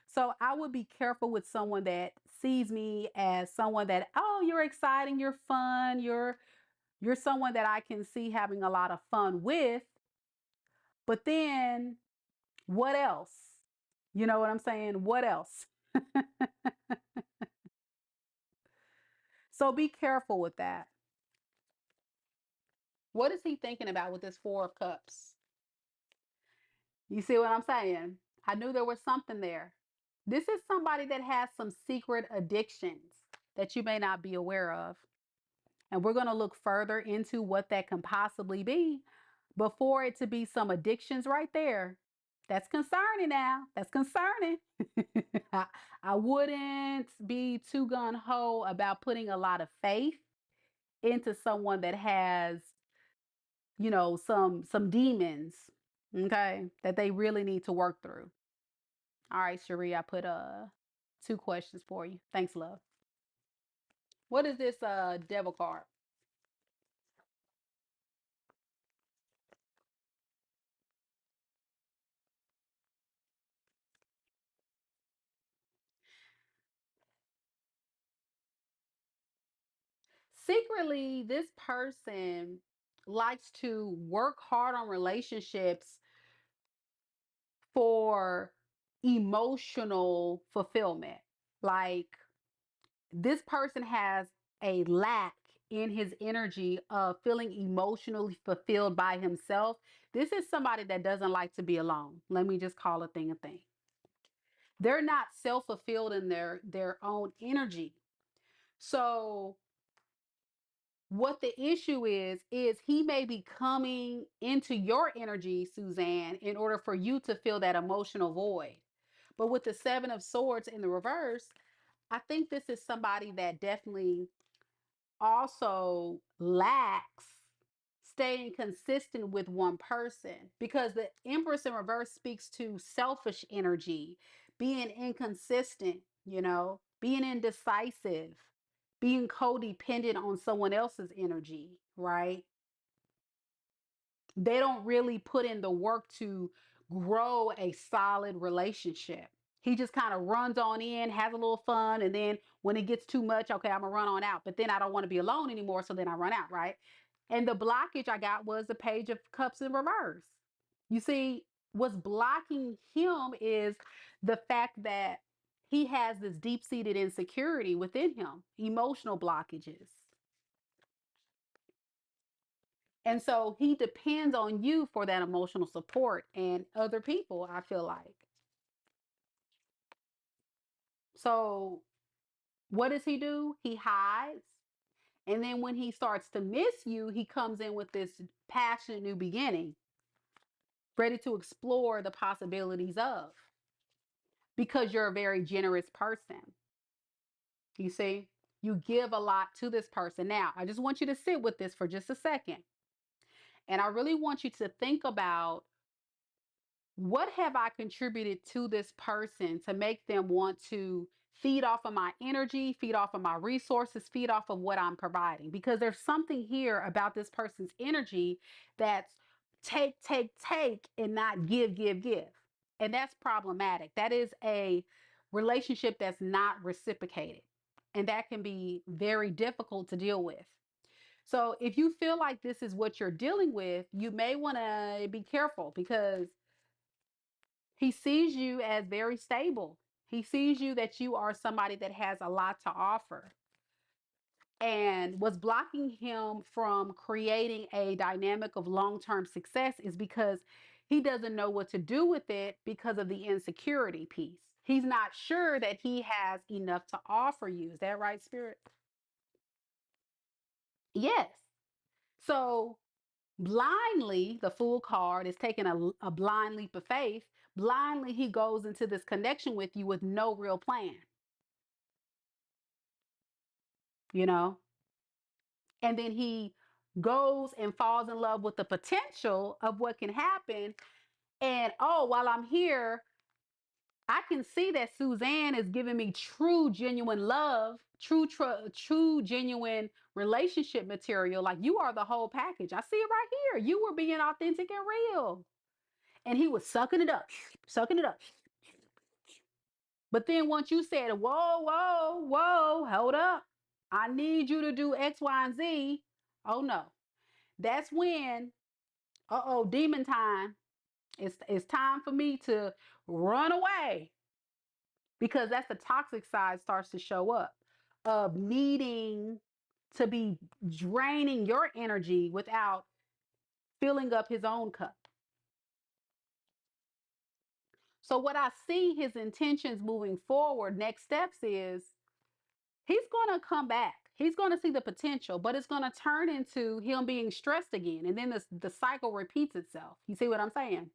S1: So I would be careful with someone that sees me as someone that, oh, you're exciting, you're fun, you're someone that I can see having a lot of fun with, but then what else? You know what I'm saying? What else? So be careful with that. What is he thinking about with this Four of Cups? You see what I'm saying? I knew there was something there. This is somebody that has some secret addictions that you may not be aware of. And we're going to look further into what that can possibly be. Before it to be some addictions right there, that's concerning now. That's concerning. I wouldn't be too gun ho about putting a lot of faith into someone that has, some demons, okay, that they really need to work through. All right, Cherie, I put two questions for you. Thanks, love. What is this devil card? Secretly, this person likes to work hard on relationships for emotional fulfillment. Like this person has a lack in his energy of feeling emotionally fulfilled by himself. This is somebody that doesn't like to be alone. Let me just call a thing a thing. They're not self-fulfilled in their own energy. So what the issue is he may be coming into your energy, Suzanne, in order for you to fill that emotional void. But with the Seven of Swords in the reverse, I think this is somebody that definitely also lacks staying consistent with one person, because the Empress in reverse speaks to selfish energy, being inconsistent, being indecisive, being codependent on someone else's energy, right? They don't really put in the work to grow a solid relationship. He just kind of runs on in, has a little fun, and then when it gets too much, okay, I'm gonna run on out. But then I don't want to be alone anymore, so then I run out, right? And the blockage I got was the Page of Cups in reverse. You see, what's blocking him is the fact that he has this deep-seated insecurity within him, emotional blockages. And so he depends on you for that emotional support and other people, I feel like. So what does he do? He hides. And then when he starts to miss you, he comes in with this passionate new beginning, ready to explore the possibilities of, because you're a very generous person. You see, you give a lot to this person. Now, I just want you to sit with this for just a second. And I really want you to think about, what have I contributed to this person to make them want to feed off of my energy, feed off of my resources, feed off of what I'm providing? Because there's something here about this person's energy that's take, take, take, and not give, give, give. And that's problematic. That is a relationship that's not reciprocated. And that can be very difficult to deal with. So if you feel like this is what you're dealing with, you may want to be careful, because he sees you as very stable. He sees you that you are somebody that has a lot to offer. And what's blocking him from creating a dynamic of long term success is because he doesn't know what to do with it because of the insecurity piece. He's not sure that he has enough to offer you. Is that right, Spirit? Yes. So blindly, the Fool card is taking a blind leap of faith. Blindly, he goes into this connection with you with no real plan, you know? And then he goes and falls in love with the potential of what can happen. And oh, while I'm here, I can see that Suzanne is giving me true, genuine love, true, genuine relationship material. Like, you are the whole package. I see it right here. You were being authentic and real. And he was sucking it up, sucking it up. But then once you said, whoa, whoa, whoa, hold up, I need you to do X, Y, and Z. Oh no. That's when, demon time. It's time for me to run away, because that's the toxic side starts to show up, of needing to be draining your energy without filling up his own cup. So what I see his intentions moving forward, next steps is, he's going to come back. He's going to see the potential, but it's going to turn into him being stressed again. And then the cycle repeats itself. You see what I'm saying?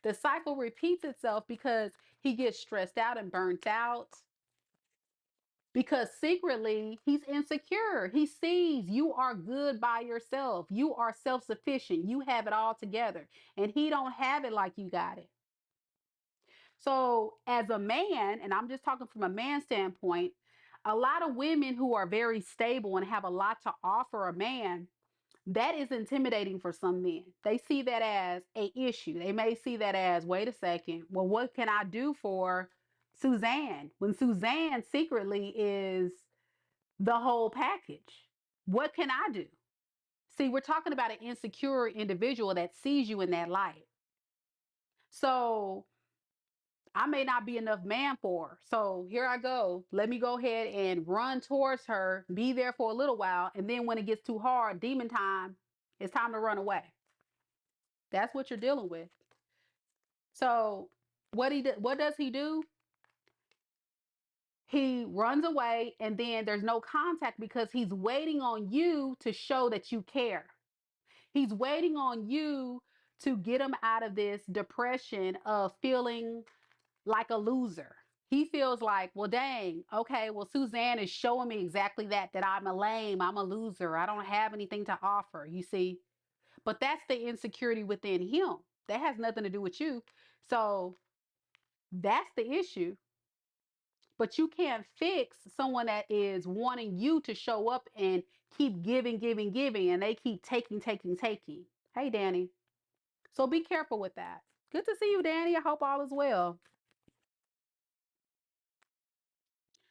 S1: The cycle repeats itself because he gets stressed out and burnt out, because secretly he's insecure. He sees you are good by yourself. You are self-sufficient. You have it all together. And he don't have it like you got it. So as a man, and I'm just talking from a man standpoint, a lot of women who are very stable and have a lot to offer a man, that is intimidating for some men. They see that as a issue. They may see that as, wait a second, well, what can I do for Suzanne when Suzanne secretly is the whole package? What can I do? See, we're talking about an insecure individual that sees you in that light. So I may not be enough man for her. So here I go. Let me go ahead and run towards her, be there for a little while. And then when it gets too hard, demon time, it's time to run away. That's what you're dealing with. So what does he do? He runs away, and then there's no contact because he's waiting on you to show that you care. He's waiting on you to get him out of this depression of feeling like a loser. He feels like, well, dang, okay, well, Suzanne is showing me exactly that I'm a lame, I'm a loser, I don't have anything to offer, you see? But that's the insecurity within him. That has nothing to do with you. So that's the issue. But you can't fix someone that is wanting you to show up and keep giving, giving, giving, and they keep taking, taking, taking. Hey, Danny. So be careful with that. Good to see you, Danny. I hope all is well.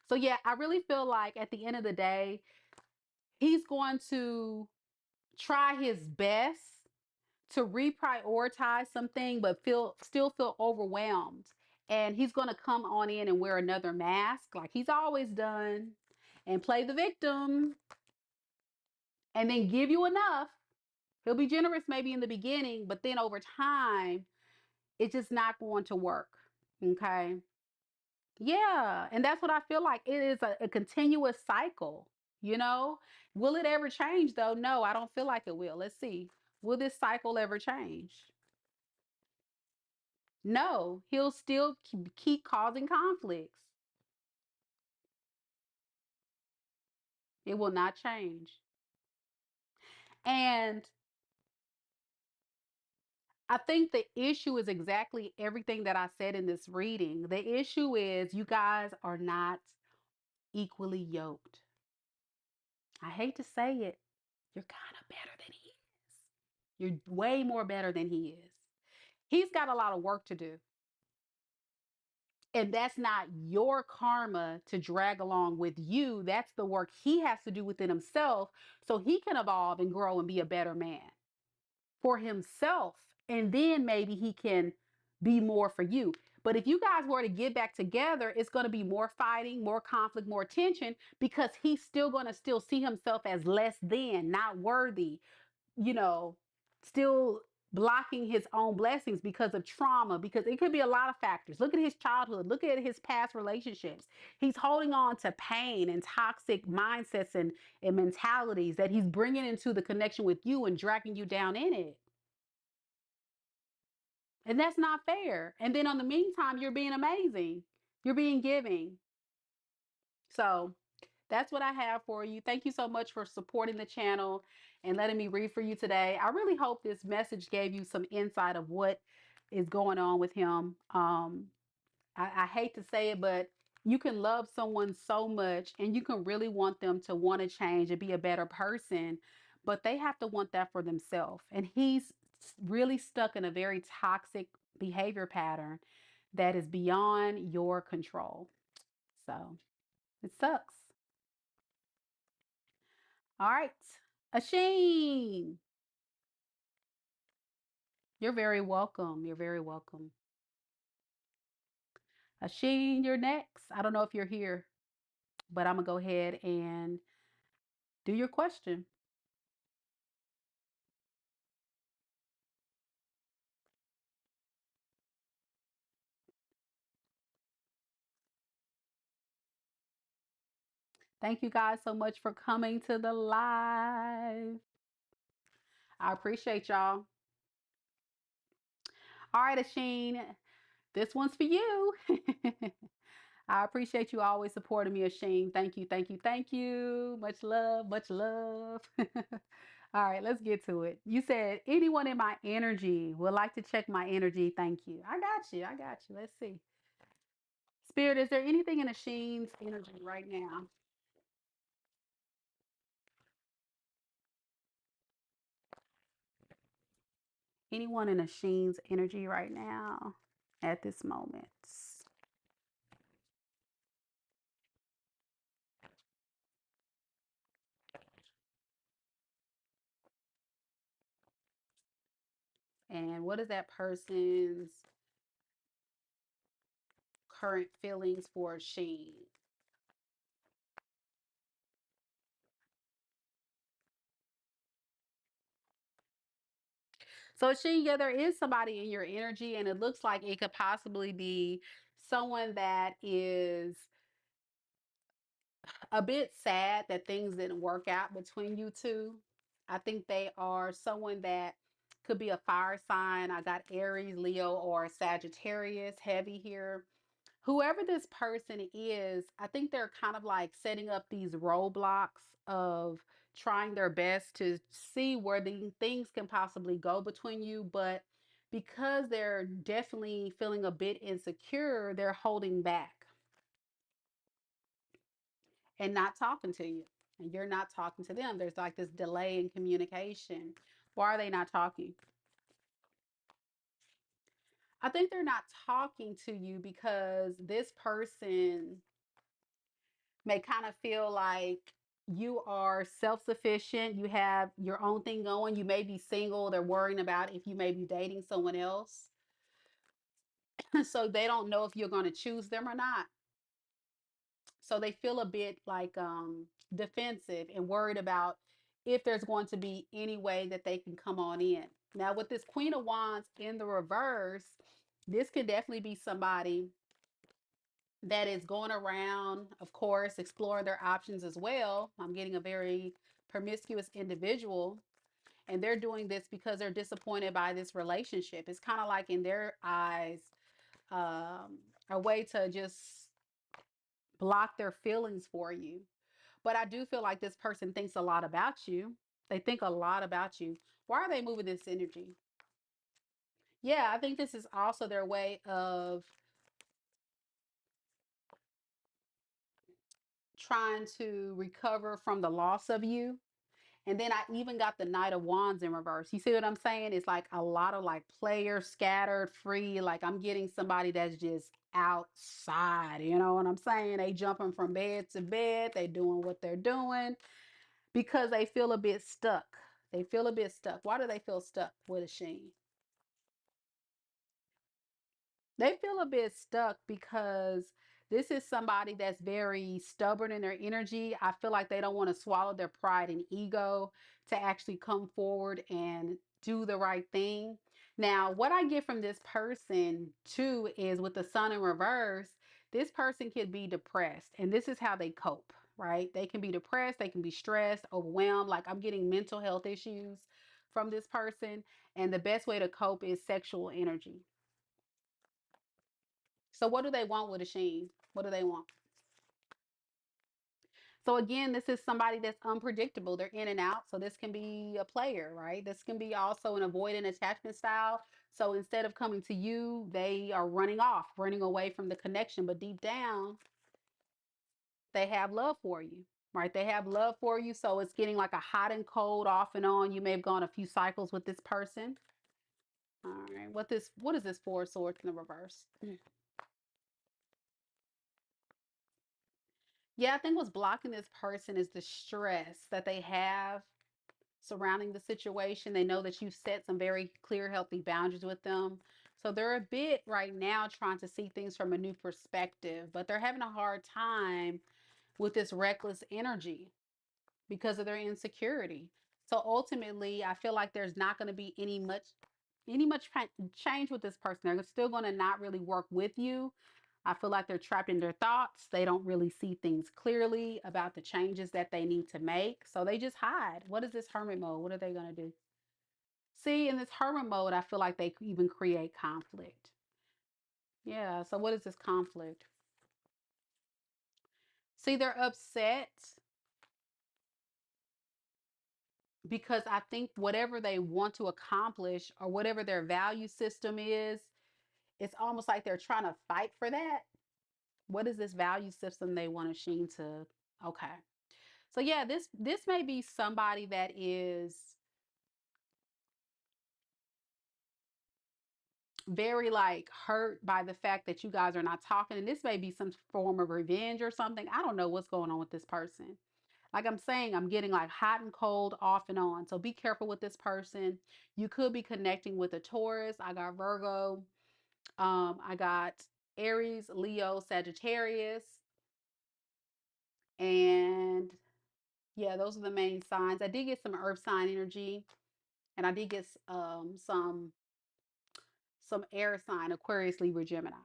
S1: So, yeah, I really feel like at the end of the day, he's going to try his best to reprioritize something, but still feel overwhelmed And he's going to come on in and wear another mask like he's always done and play the victim and then give you enough. He'll be generous maybe in the beginning, but then over time, it's just not going to work. Okay. Yeah. And that's what I feel like. It is a continuous cycle, you know? Will it ever change though? No, I don't feel like it will. Let's see. Will this cycle ever change? No, he'll still keep causing conflicts. It will not change. And I think the issue is exactly everything that I said in this reading. The issue is you guys are not equally yoked. I hate to say it. You're kind of better than he is. You're way more better than he is. He's got a lot of work to do. And that's not your karma to drag along with you. That's the work he has to do within himself so he can evolve and grow and be a better man for himself. And then maybe he can be more for you. But if you guys were to get back together, it's going to be more fighting, more conflict, more tension because he's still going to still see himself as less than, not worthy, you know, still blocking his own blessings because of trauma, because it could be a lot of factors. Look at his childhood, look at his past relationships. He's holding on to pain and toxic mindsets and mentalities that he's bringing into the connection with you and dragging you down in it. And that's not fair. And then on the meantime, you're being amazing. You're being giving. So that's what I have for you. Thank you so much for supporting the channel and letting me read for you today. I really hope this message gave you some insight of what is going on with him. I hate to say it, but you can love someone so much and you can really want them to want to change and be a better person, but they have to want that for themselves. And he's really stuck in a very toxic behavior pattern that is beyond your control. So it sucks. All right. Asheen, you're very welcome. You're very welcome. Asheen, you're next. I don't know if you're here, but I'm going to go ahead and do your question. Thank you guys so much for coming to the live. I appreciate y'all. All right, Asheen, this one's for you. I appreciate you always supporting me, Asheen. Thank you, thank you, thank you. Much love, much love. All right, let's get to it. You said, anyone in my energy would like to check my energy. Thank you. I got you. I got you. Let's see. Spirit, is there anything in Asheen's energy right now? Anyone in Asheen's energy right now at this moment? And what is that person's current feelings for Sheen? So Sheen, yeah, there is somebody in your energy, and it looks like it could possibly be someone that is a bit sad that things didn't work out between you two. I think they are someone that could be a fire sign. I got Aries, Leo, or Sagittarius heavy here. Whoever this person is, I think they're kind of like setting up these roadblocks of trying their best to see where the things can possibly go between you. But because they're definitely feeling a bit insecure, they're holding back and not talking to you. And you're not talking to them. There's like this delay in communication. Why are they not talking? I think they're not talking to you because this person may kind of feel like you are self-sufficient, you have your own thing going, you may be single, they're worrying about if you may be dating someone else. So they don't know if you're going to choose them or not. So they feel a bit like defensive and worried about if there's going to be any way that they can come on in. Now, with this Queen of Wands in the reverse, this could definitely be somebody that is going around, of course, exploring their options as well. I'm getting a very promiscuous individual, and they're doing this because they're disappointed by this relationship. It's kind of like in their eyes, a way to just block their feelings for you. But I do feel like this person thinks a lot about you. They think a lot about you. Why are they moving this energy? Yeah, I think this is also their way of trying to recover from the loss of you. And then I even got the Knight of Wands in reverse. You see what I'm saying? It's like a lot of like players scattered free. Like I'm getting somebody that's just outside. You know what I'm saying? They jumping from bed to bed. They doing what they're doing because they feel a bit stuck. They feel a bit stuck. Why do they feel stuck with a sheen? They feel a bit stuck because this is somebody that's very stubborn in their energy. I feel like they don't want to swallow their pride and ego to actually come forward and do the right thing. Now, what I get from this person too is with the sun in reverse, this person could be depressed, and this is how they cope, right? They can be depressed, they can be stressed, overwhelmed. Like I'm getting mental health issues from this person, and the best way to cope is sexual energy. So what do they want with a sheen? What do they want? So again, this is somebody that's unpredictable. They're in and out. So this can be a player, right? This can be also an avoidant attachment style. So instead of coming to you, they are running off, running away from the connection. But deep down, they have love for you, right? They have love for you. So it's getting like a hot and cold, off and on. You may have gone a few cycles with this person. All right. What is this Four of Swords in the reverse? Yeah, I think what's blocking this person is the stress that they have surrounding the situation. They know that you've set some very clear, healthy boundaries with them. So they're a bit right now trying to see things from a new perspective, but they're having a hard time with this reckless energy because of their insecurity. So ultimately, I feel like there's not going to be any much change with this person. They're still going to not really work with you. I feel like they're trapped in their thoughts. They don't really see things clearly about the changes that they need to make. So they just hide. What is this hermit mode? What are they going to do? See, in this hermit mode, I feel like they even create conflict. Yeah. So what is this conflict? See, they're upset because I think whatever they want to accomplish or whatever their value system is, it's almost like they're trying to fight for that. What is this value system they want a Sheen to? Okay. So yeah, this may be somebody that is very like hurt by the fact that you guys are not talking, and this may be some form of revenge or something. I don't know what's going on with this person. Like I'm saying, I'm getting like hot and cold, off and on. So be careful with this person. You could be connecting with a Taurus. I got Virgo. I got Aries, Leo, Sagittarius, and yeah, those are the main signs. I did get some earth sign energy, and I did get some air sign, Aquarius, Libra, Gemini.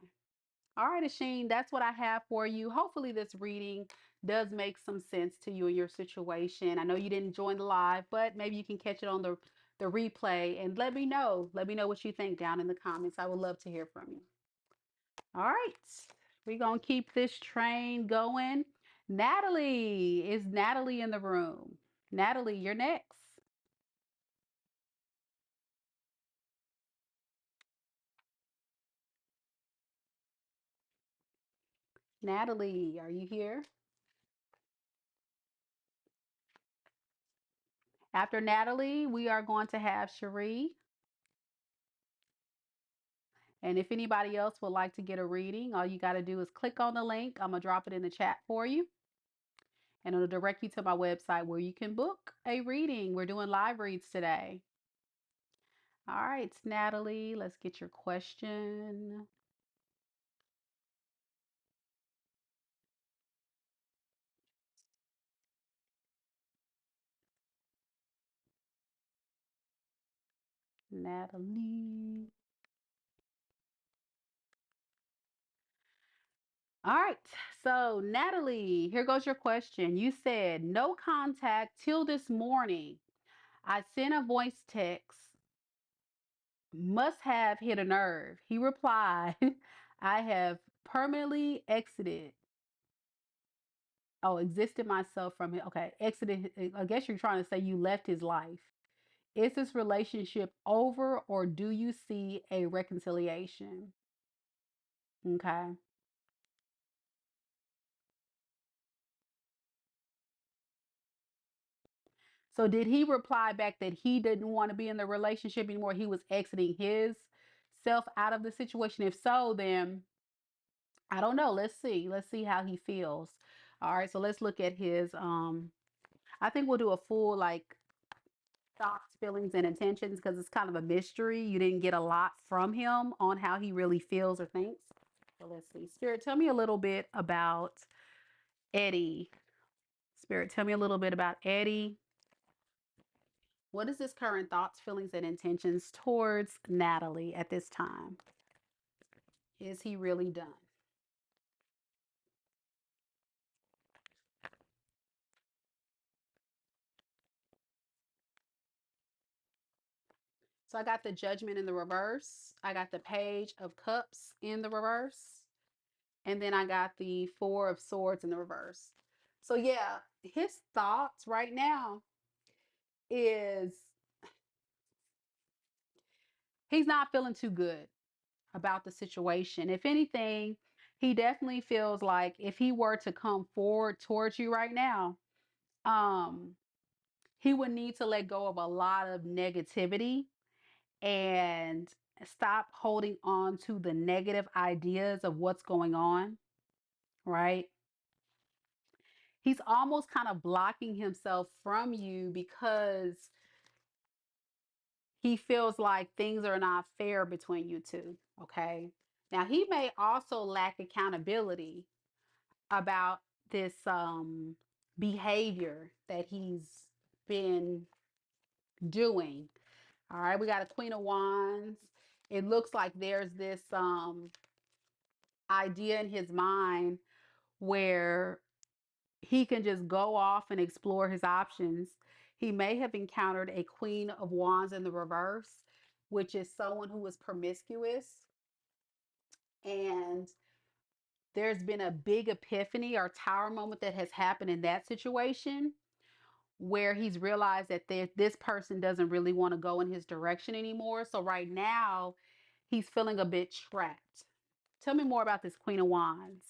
S1: All right, Asheen, that's what I have for you. Hopefully this reading does make some sense to you and your situation. I know you didn't join the live, but maybe you can catch it on the replay and let me know. Let me know what you think down in the comments. I would love to hear from you. All right, we're going to keep this train going. Natalie, is Natalie in the room? Natalie, you're next. Natalie, are you here? After Natalie, we are going to have Cherie. And if anybody else would like to get a reading, all you got to do is click on the link. I'm going to drop it in the chat for you. And it'll direct you to my website where you can book a reading. We're doing live reads today. All right, Natalie, let's get your question. Natalie. All right. So, Natalie, here goes your question. You said no contact till this morning. I sent a voice text. Must have hit a nerve. He replied, I have permanently exited. Oh, existed myself from it. Okay. Exited. I guess you're trying to say you left his life. Is this relationship over or do you see a reconciliation? Okay. So did he reply back that he didn't want to be in the relationship anymore? He was exiting his self out of the situation. If so, then I don't know. Let's see. Let's see how he feels. All right, so let's look at his I think we'll do a full like thoughts, feelings, and intentions because it's kind of a mystery. You didn't get a lot from him on how he really feels or thinks. So let's see. Spirit, tell me a little bit about Eddie. Spirit, tell me a little bit about Eddie. What is his current thoughts, feelings, and intentions towards Natalie at this time? Is he really done? So I got the Judgment in the reverse. I got the Page of Cups in the reverse. And then I got the Four of Swords in the reverse. So yeah, his thoughts right now is he's not feeling too good about the situation. If anything, he definitely feels like if he were to come forward towards you right now, um, he would need to let go of a lot of negativity and stop holding on to the negative ideas of what's going on, right? He's almost kind of blocking himself from you because he feels like things are not fair between you two, okay? Now, he may also lack accountability about this behavior that he's been doing. All right, we got a Queen of Wands. It looks like there's this idea in his mind where he can just go off and explore his options. He may have encountered a Queen of Wands in the reverse, which is someone who is promiscuous. And there's been a big epiphany or tower moment that has happened in that situation where he's realized that this person doesn't really want to go in his direction anymore. So right now, he's feeling a bit trapped. Tell me more about this Queen of Wands.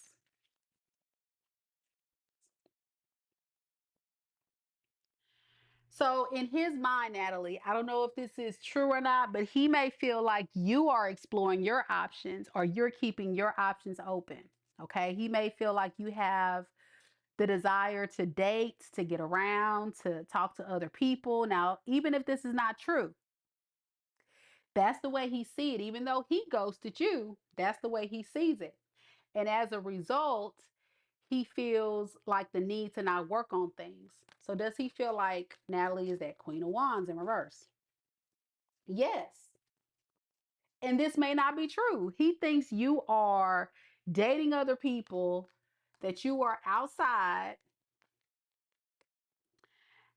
S1: So, in his mind, Natalie, I don't know if this is true or not, but he may feel like you are exploring your options or you're keeping your options open. Okay. He may feel like you have the desire to date, to get around, to talk to other people. Now, even if this is not true, that's the way he sees it. Even though he ghosted you, that's the way he sees it. And as a result, he feels like the need to not work on things. So does he feel like Natalie is that Queen of Wands in reverse? Yes. And this may not be true. He thinks you are dating other people, that you are outside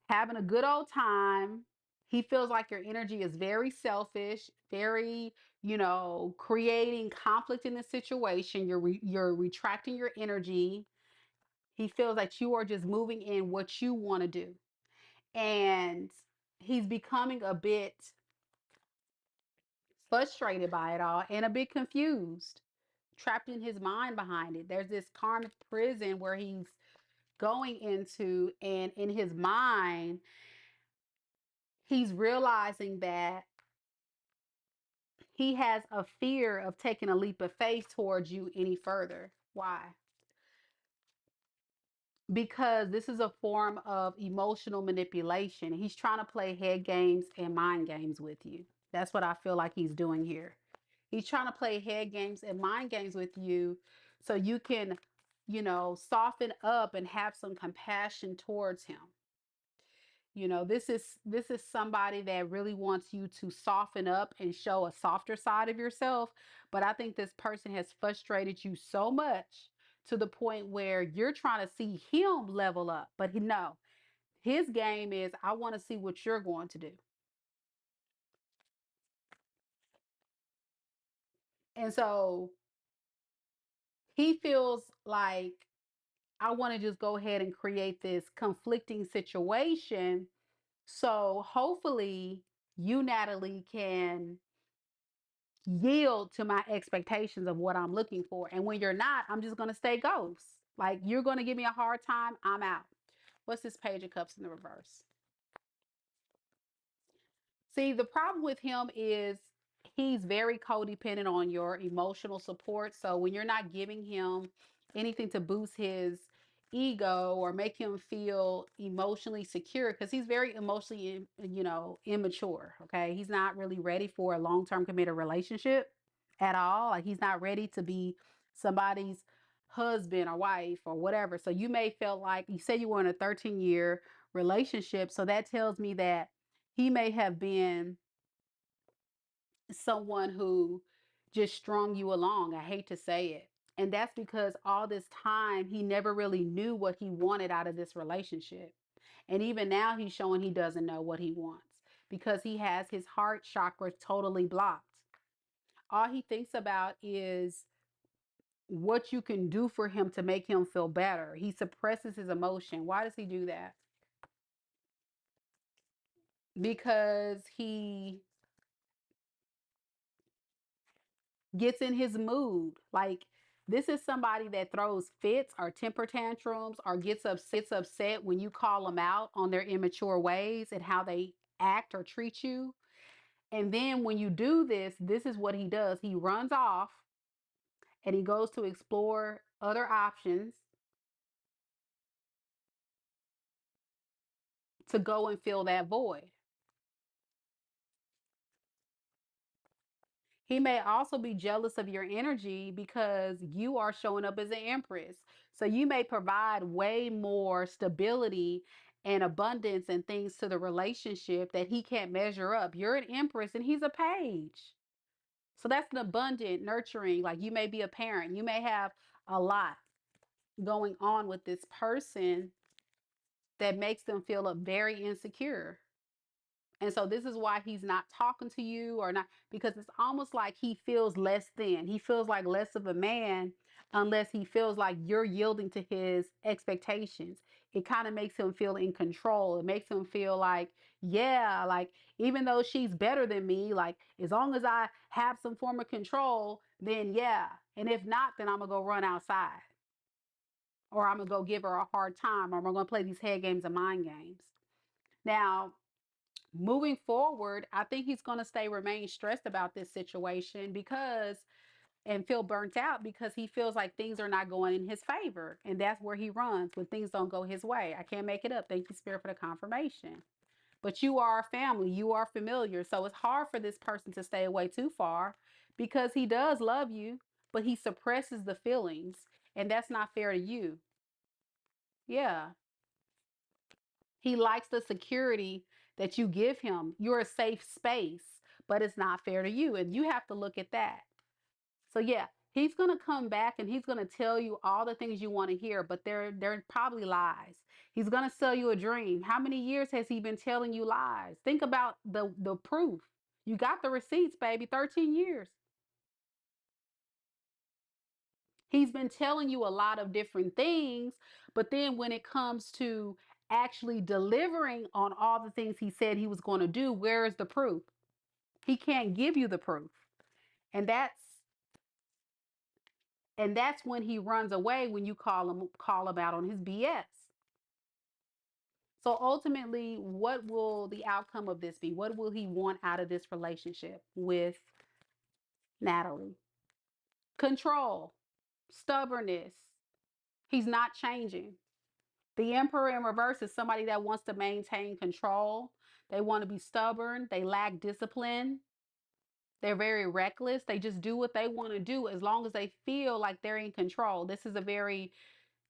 S1: having a good old time. He feels like your energy is very selfish, very, creating conflict in the situation. You're retracting your energy. He feels that you are just moving in what you want to do. And he's becoming a bit frustrated by it all and a bit confused, trapped in his mind behind it. There's this karmic prison where he's going into, and in his mind, he's realizing that he has a fear of taking a leap of faith towards you any further. Why? Because this is a form of emotional manipulation. He's trying to play head games and mind games with you. That's what I feel like he's doing here. He's trying to play head games and mind games with you so you can, soften up and have some compassion towards him. This is somebody that really wants you to soften up and show a softer side of yourself. But I think this person has frustrated you so much to the point where you're trying to see him level up. But no, his game is, I want to see what you're going to do. And so he feels like, I want to just go ahead and create this conflicting situation. So hopefully you, Natalie, can yield to my expectations of what I'm looking for. And when you're not, I'm just going to stay ghost. Like, you're going to give me a hard time, I'm out. What's this Page of Cups in the reverse? See, the problem with him is he's very codependent on your emotional support. So when you're not giving him anything to boost his ego or make him feel emotionally secure, because he's very emotionally, immature. Okay. He's not really ready for a long-term committed relationship at all. Like, he's not ready to be somebody's husband or wife or whatever. So you may feel like, you say you were in a 13-year relationship. So that tells me that he may have been someone who just strung you along. I hate to say it. And that's because all this time he never really knew what he wanted out of this relationship. And even now he's showing he doesn't know what he wants because he has his heart chakra totally blocked. All he thinks about is what you can do for him to make him feel better. He suppresses his emotion. Why does he do that? Because he gets in his mood. Like, this is somebody that throws fits or temper tantrums or gets upset when you call them out on their immature ways and how they act or treat you. And then when you do this, this is what he does. He runs off and he goes to explore other options to go and fill that void. He may also be jealous of your energy because you are showing up as an empress. So you may provide way more stability and abundance and things to the relationship that he can't measure up. You're an empress and he's a page. So that's an abundant, nurturing. Like, you may be a parent, you may have a lot going on with this person that makes them feel very insecure. And so this is why he's not talking to you or not, because it's almost like he feels less than. He feels like less of a man unless he feels like you're yielding to his expectations. It kind of makes him feel in control. It makes him feel like, yeah, like, even though she's better than me, like, as long as I have some form of control, then yeah. And if not, then I'm going to go run outside, or I'm going to go give her a hard time, or I'm going to play these head games and mind games. Now, moving forward, I think he's going to remain stressed about this situation because, and feel burnt out because he feels like things are not going in his favor. And that's where he runs when things don't go his way. I can't make it up. Thank you, Spirit, for the confirmation. But you are a family, you are familiar. So it's hard for this person to stay away too far because he does love you, but he suppresses the feelings. And that's not fair to you. Yeah. He likes the security that you give him. You're a safe space, but it's not fair to you. And you have to look at that. So yeah, he's going to come back and he's going to tell you all the things you want to hear, but they're probably lies. He's going to sell you a dream. How many years has he been telling you lies? Think about the proof. You got the receipts, baby. 13 years. He's been telling you a lot of different things, but then when it comes to actually delivering on all the things he said he was going to do, where is the proof? He can't give you the proof. And that's when he runs away, when you call him out on his BS. So ultimately, what will the outcome of this be? What will he want out of this relationship with Natalie? Control, stubbornness. He's not changing. The Emperor in reverse is somebody that wants to maintain control. They want to be stubborn. They lack discipline. They're very reckless. They just do what they want to do as long as they feel like they're in control. This is a very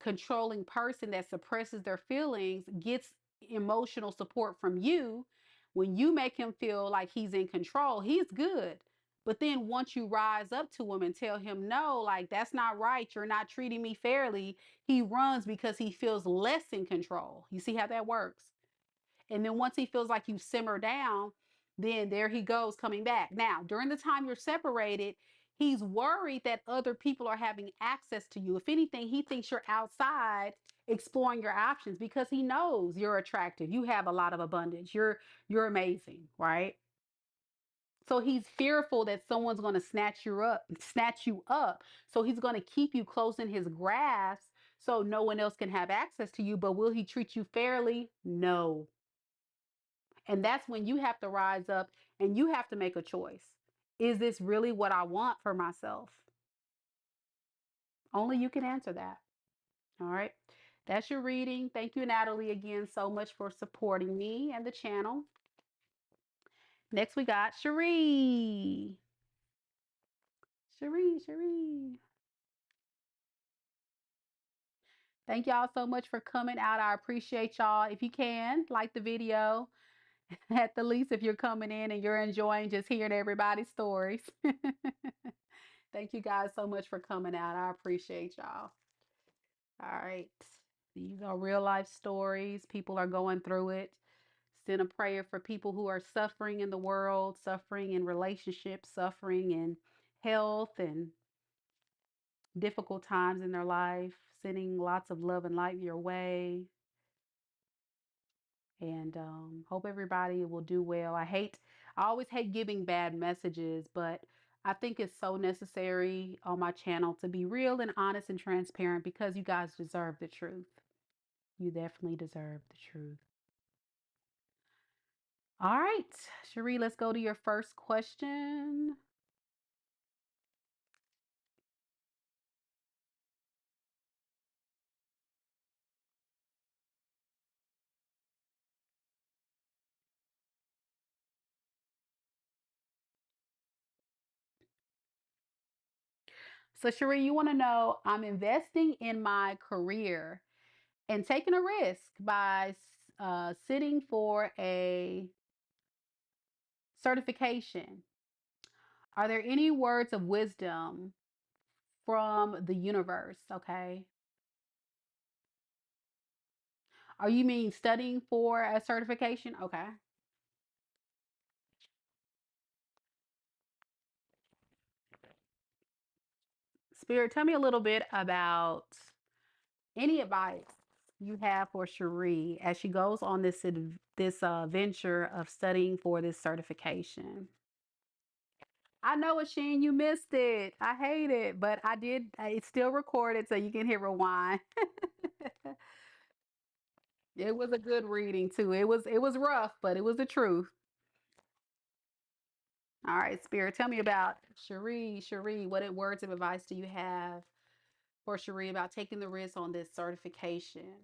S1: controlling person that suppresses their feelings, gets emotional support from you, when you make him feel like he's in control, he's good. But then once you rise up to him and tell him, no, like that's not right, you're not treating me fairly, he runs because he feels less in control. You see how that works? And then once he feels like you simmer down, then there he goes coming back. Now, during the time you're separated, he's worried that other people are having access to you. If anything, he thinks you're outside exploring your options because he knows you're attractive. You have a lot of abundance. You're amazing, right? So he's fearful that someone's going to snatch you up. So he's going to keep you close in his grasp so no one else can have access to you. But will he treat you fairly? No. And that's when you have to rise up and you have to make a choice. Is this really what I want for myself? Only you can answer that. All right. That's your reading. Thank you, Natalie, again so much for supporting me and the channel. Next, we got Cherie. Cherie. Thank y'all so much for coming out. I appreciate y'all. If you can, like the video. At the least, if you're coming in and you're enjoying just hearing everybody's stories. Thank you guys so much for coming out. I appreciate y'all. All right. These are real life stories. People are going through it. Send a prayer for people who are suffering in the world, suffering in relationships, suffering in health, and difficult times in their life. Sending lots of love and light your way. And hope everybody will do well. I always hate giving bad messages, but I think it's so necessary on my channel to be real and honest and transparent because you guys deserve the truth. You definitely deserve the truth. All right, Cherie, let's go to your first question. So, Cherie, you want to know I'm investing in my career and taking a risk by sitting for a certification. Are there any words of wisdom from the universe? Okay. Are you mean studying for a certification? Okay. Spirit, tell me a little bit about any advice you have for Cherie as she goes on this venture of studying for this certification. I know it, Sheen. You missed it. I hate it, but I did. It's still recorded, so you can hit rewind. It was a good reading too. It was rough, but it was the truth. All right, Spirit, tell me about Cherie. Cherie, what words of advice do you have for Cherie about taking the risk on this certification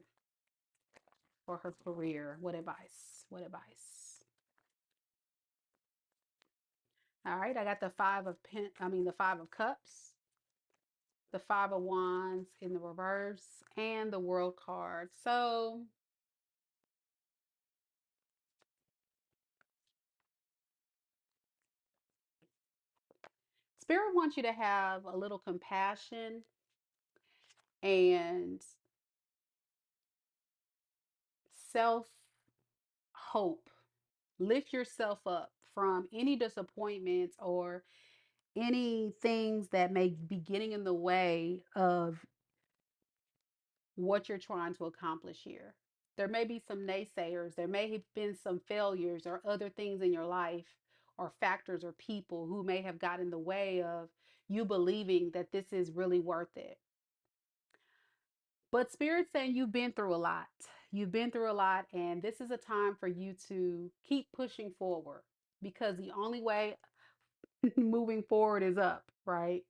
S1: for her career? What advice? What advice? All right, I got the 5 of cups, the 5 of wands in the reverse, and the world card. So Spirit wants you to have a little compassion and self hope. Lift yourself up from any disappointments or any things that may be getting in the way of what you're trying to accomplish here. There may be some naysayers, there may have been some failures or other things in your life or factors or people who may have got in the way of you believing that this is really worth it. But Spirit's saying you've been through a lot. You've been through a lot, and this is a time for you to keep pushing forward because the only way moving forward is up, right?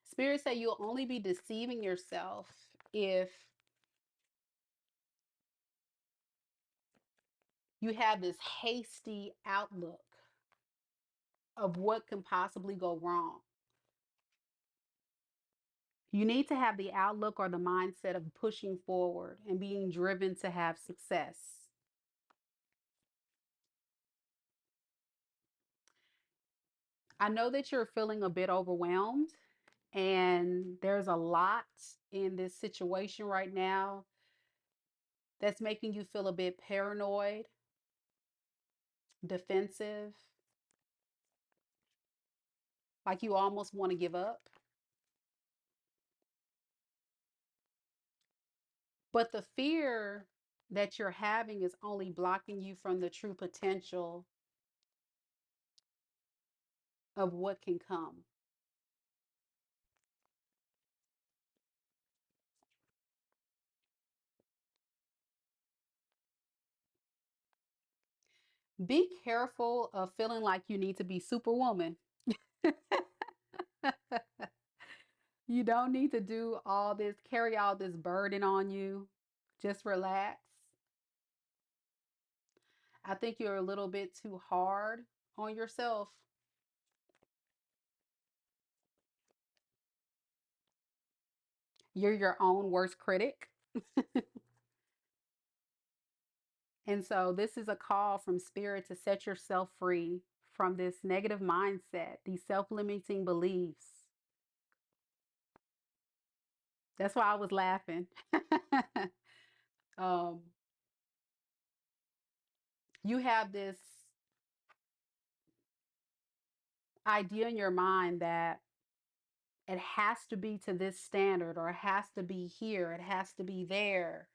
S1: Spirit say you'll only be deceiving yourself if you have this hasty outlook of what can possibly go wrong. You need to have the outlook or the mindset of pushing forward and being driven to have success. I know that you're feeling a bit overwhelmed, and there's a lot in this situation right now that's making you feel a bit paranoid, defensive, like you almost want to give up. But the fear that you're having is only blocking you from the true potential of what can come. Be careful of feeling like you need to be superwoman. You don't need to do all this, carry all this burden on you. Just relax. I think you're a little bit too hard on yourself. You're your own worst critic. And so, this is a call from spirit to set yourself free from this negative mindset, these self limiting beliefs. That's why I was laughing. um, you have this idea in your mind that it has to be to this standard, or it has to be here, it has to be there.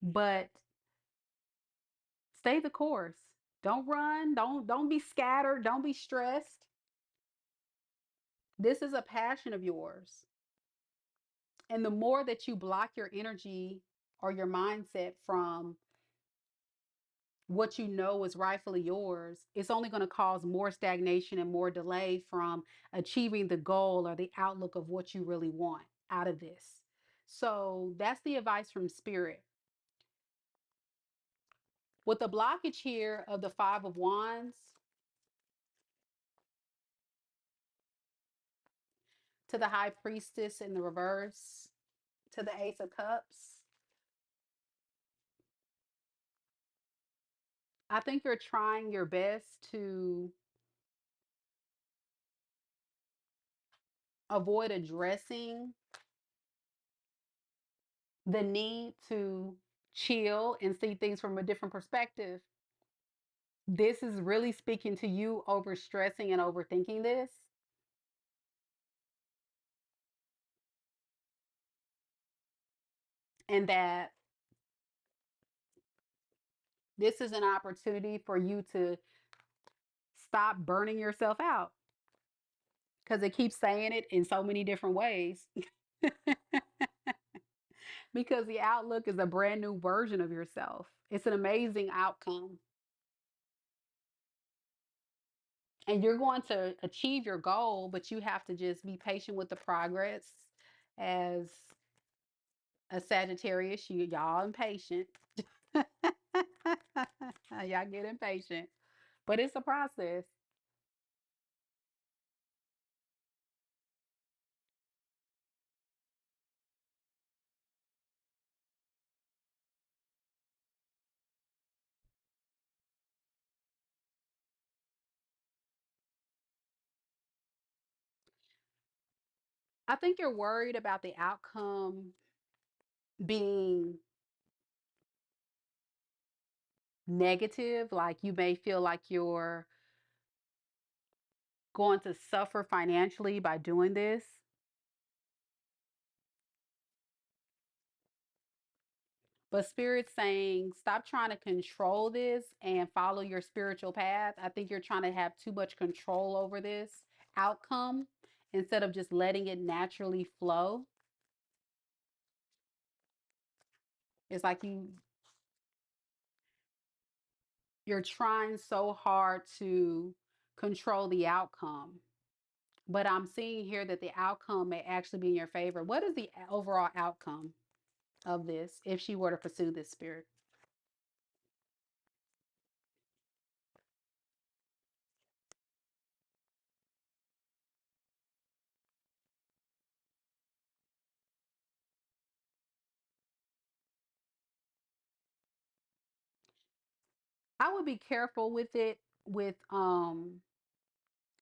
S1: But stay the course. Don't run, don't be scattered, don't be stressed. This is a passion of yours. And the more that you block your energy or your mindset from what you know is rightfully yours, it's only going to cause more stagnation and more delay from achieving the goal or the outlook of what you really want out of this. So that's the advice from spirit. With the blockage here of the Five of Wands to the High Priestess in the reverse to the Ace of Cups, I think you're trying your best to avoid addressing the need to chill and see things from a different perspective. This is really speaking to you over stressing and overthinking this, and that this is an opportunity for you to stop burning yourself out, because it keeps saying it in so many different ways. Because the outlook is a brand new version of yourself. It's an amazing outcome. And you're going to achieve your goal, but you have to just be patient with the progress. As a Sagittarius, y'all impatient. Y'all get impatient, but it's a process. I think you're worried about the outcome being negative. Like you may feel like you're going to suffer financially by doing this. But Spirit's saying, stop trying to control this and follow your spiritual path. I think you're trying to have too much control over this outcome instead of just letting it naturally flow. It's like you're trying so hard to control the outcome. But I'm seeing here that the outcome may actually be in your favor. What is the overall outcome of this if she were to pursue this, Spirit? I would be careful with it with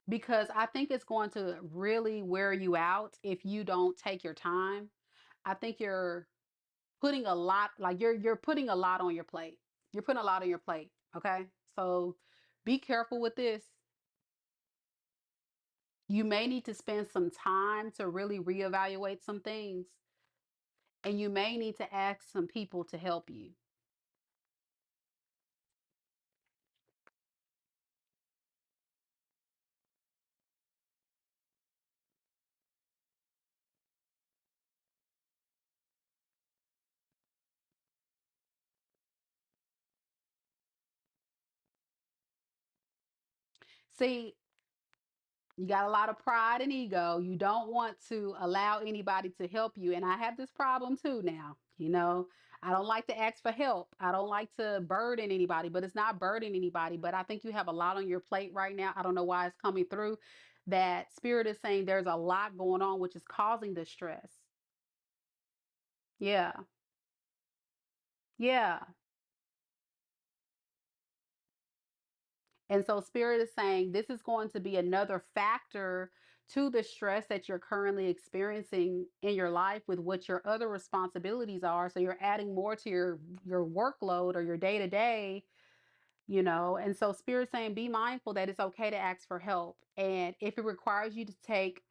S1: because I think it's going to really wear you out if you don't take your time. I think you're putting a lot, like you're putting a lot on your plate. You're putting a lot on your plate, okay? So be careful with this. You may need to spend some time to really reevaluate some things, and you may need to ask some people to help you. See, you got a lot of pride and ego. You don't want to allow anybody to help you. And I have this problem too now. I don't like to ask for help. I don't like to burden anybody, but it's not burdening anybody. But I think you have a lot on your plate right now. I don't know why it's coming through. That spirit is saying there's a lot going on, which is causing the stress. Yeah. Yeah. And so spirit is saying this is going to be another factor to the stress that you're currently experiencing in your life with what your other responsibilities are. So you're adding more to your workload or your day-to-day, And so spirit saying be mindful that it's okay to ask for help. And if it requires you to take,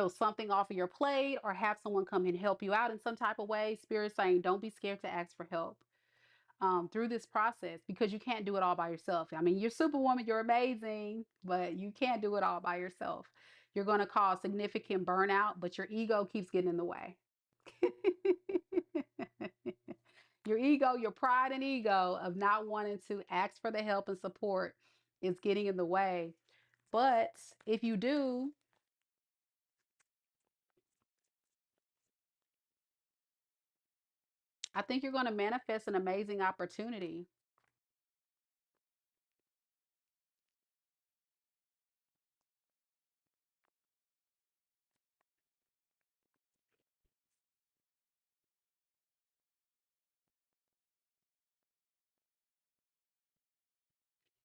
S1: something off of your plate or have someone come and help you out in some type of way, spirit saying don't be scared to ask for help through this process because you can't do it all by yourself. I mean, you're superwoman, you're amazing, but you can't do it all by yourself. You're going to cause significant burnout, but your ego keeps getting in the way. Your ego, your pride and ego of not wanting to ask for the help and support is getting in the way. But if you do, I think you're going to manifest an amazing opportunity.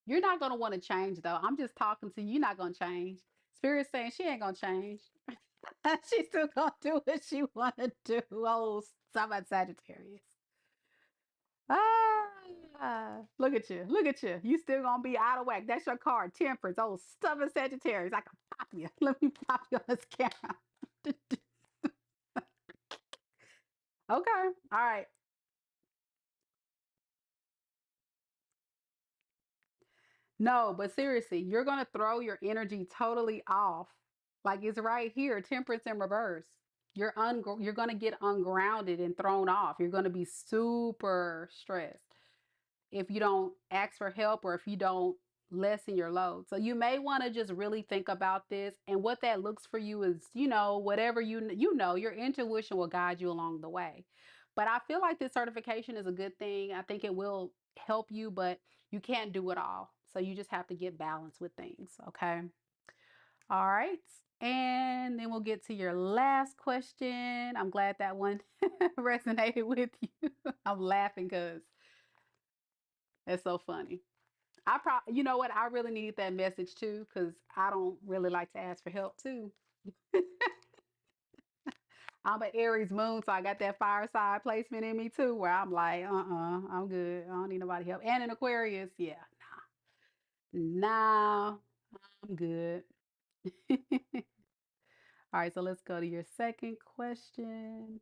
S1: You're not going to want to change, though. I'm just talking to you. You're not going to change. Spirit's saying she ain't going to change. She's still gonna do what she wanna do. Oh, talk about Sagittarius. Look at you. Look at you. You still gonna be out of whack. That's your card. Temperance. Oh, stubborn Sagittarius. I can pop you. Let me pop you on this camera. Okay. All right. No, but seriously, you're gonna throw your energy totally off. Like it's right here, temperance in reverse. You're gonna get ungrounded and thrown off. You're gonna be super stressed if you don't ask for help or if you don't lessen your load. So you may want to just really think about this, and what that looks for you is, whatever your intuition will guide you along the way. But I feel like this certification is a good thing. I think it will help you, but you can't do it all. So you just have to get balance with things, okay? All right. And then we'll get to your last question. I'm glad that one resonated with you. I'm laughing because it's so funny. You know what? I really need that message too, because I don't really like to ask for help too. I'm an Aries moon, so I got that fireside placement in me too, where I'm like, I'm good. I don't need nobody help. And in Aquarius, yeah, nah, I'm good. All right, so let's go to your second question.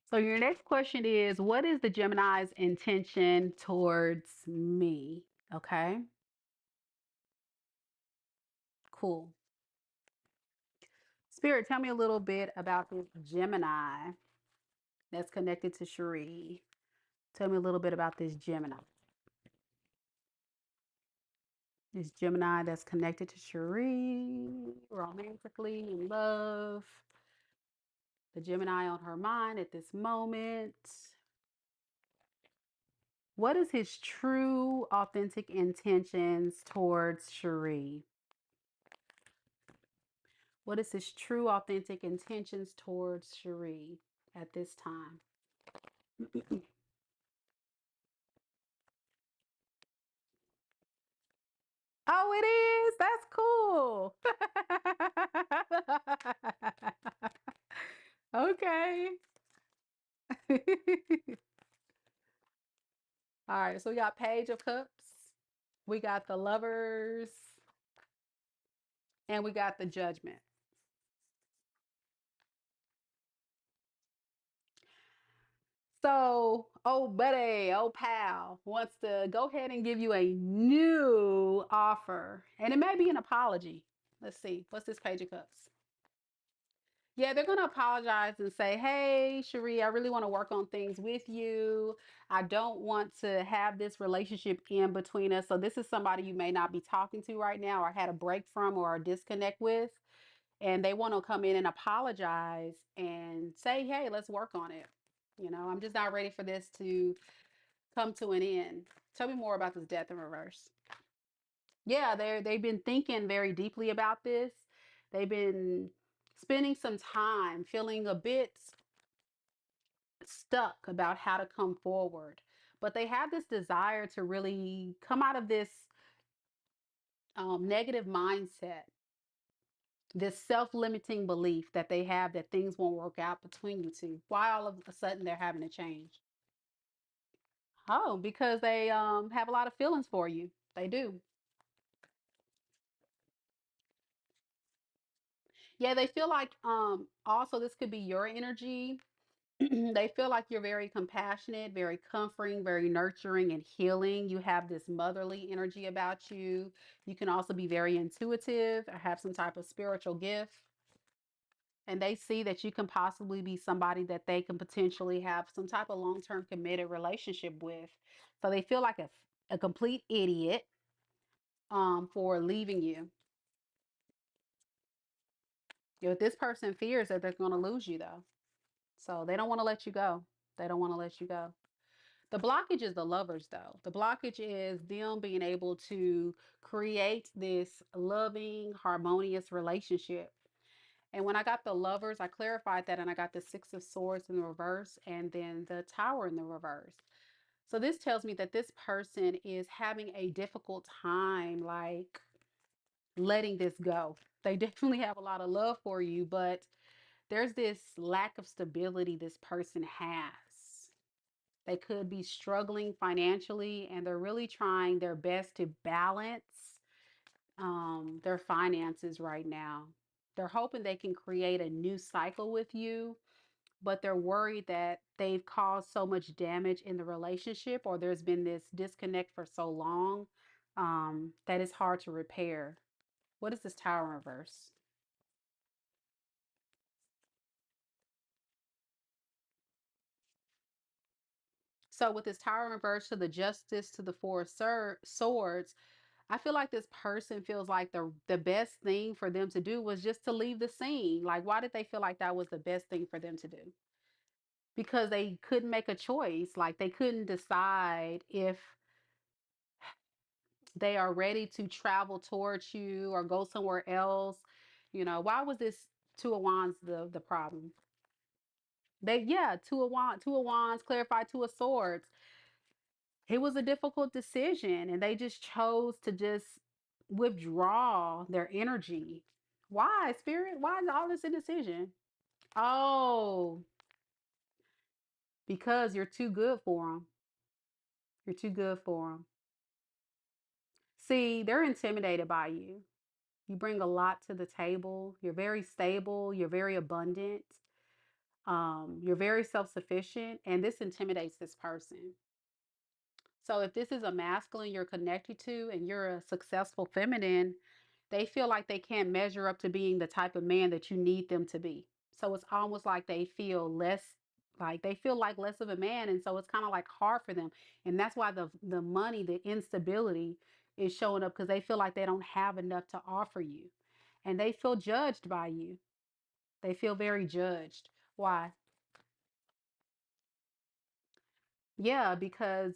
S1: So your next question is, what is the Gemini's intention towards me? Okay, cool. Spirit, tell me a little bit about this Gemini that's connected to Cherie. Tell me a little bit about this Gemini. This Gemini that's connected to Cherie, romantically in love. The Gemini on her mind at this moment. What is his true, authentic intentions towards Cherie? What is his true, authentic intentions towards Cherie at this time? Oh, it is. That's cool. Okay. All right. So we got Page of Cups. We got the Lovers, and we got the Judgment. So, oh buddy, oh pal wants to go ahead and give you a new offer. And it may be an apology. Let's see. What's this Page of Cups? Yeah, they're going to apologize and say, hey, Cherie, I really want to work on things with you. I don't want to have this relationship in between us. So, this is somebody you may not be talking to right now or had a break from or a disconnect with. And they want to come in and apologize and say, hey, let's work on it. I'm just not ready for this to come to an end. Tell me more about this Death in reverse. Yeah, they've been thinking very deeply about this. They've been spending some time feeling a bit stuck about how to come forward. But they have this desire to really come out of this negative mindset, this self-limiting belief that they have that things won't work out between you two. Why all of a sudden they're having to change? Oh, because they have a lot of feelings for you. They do. Yeah, they feel like also this could be your energy. They feel like you're very compassionate, very comforting, very nurturing and healing. You have this motherly energy about you. You can also be very intuitive or have some type of spiritual gift. And they see that you can possibly be somebody that they can potentially have some type of long-term committed relationship with. So they feel like a complete idiot for leaving you. This person fears that they're going to lose you though. So they don't want to let you go. They don't want to let you go. The blockage is the lovers, though. The blockage is them being able to create this loving, harmonious relationship. And when I got the lovers, I clarified that and I got the Six of Swords in the reverse and then the Tower in the reverse. So this tells me that this person is having a difficult time, like letting this go. They definitely have a lot of love for you, but there's this lack of stability this person has. They could be struggling financially and they're really trying their best to balance their finances right now. They're hoping they can create a new cycle with you, but they're worried that they've caused so much damage in the relationship or there's been this disconnect for so long that it's hard to repair. What is this Tower in reverse? So with this Tower in reverse to the Justice to the Four of Swords, I feel like this person feels like the best thing for them to do was just to leave the scene. Like, why did they feel like that was the best thing for them to do? Because they couldn't make a choice. Like, they couldn't decide if they are ready to travel towards you or go somewhere else. Why was this Two of Wands the problem? Yeah, Two of Wands, clarify Two of Swords. It was a difficult decision and they just chose to just withdraw their energy. Why, Spirit? Why is all this indecision? Oh, because you're too good for them. You're too good for them. See, they're intimidated by you. You bring a lot to the table. You're very stable. You're very abundant. You're very self-sufficient, and this intimidates this person. So if this is a masculine you're connected to and you're a successful feminine, they feel like they can't measure up to being the type of man that you need them to be. So it's almost like they feel like less of a man and so it's kind of like hard for them. And that's why the money, the instability is showing up because they feel like they don't have enough to offer you. And they feel judged by you. They feel very judged. Why? Yeah, because,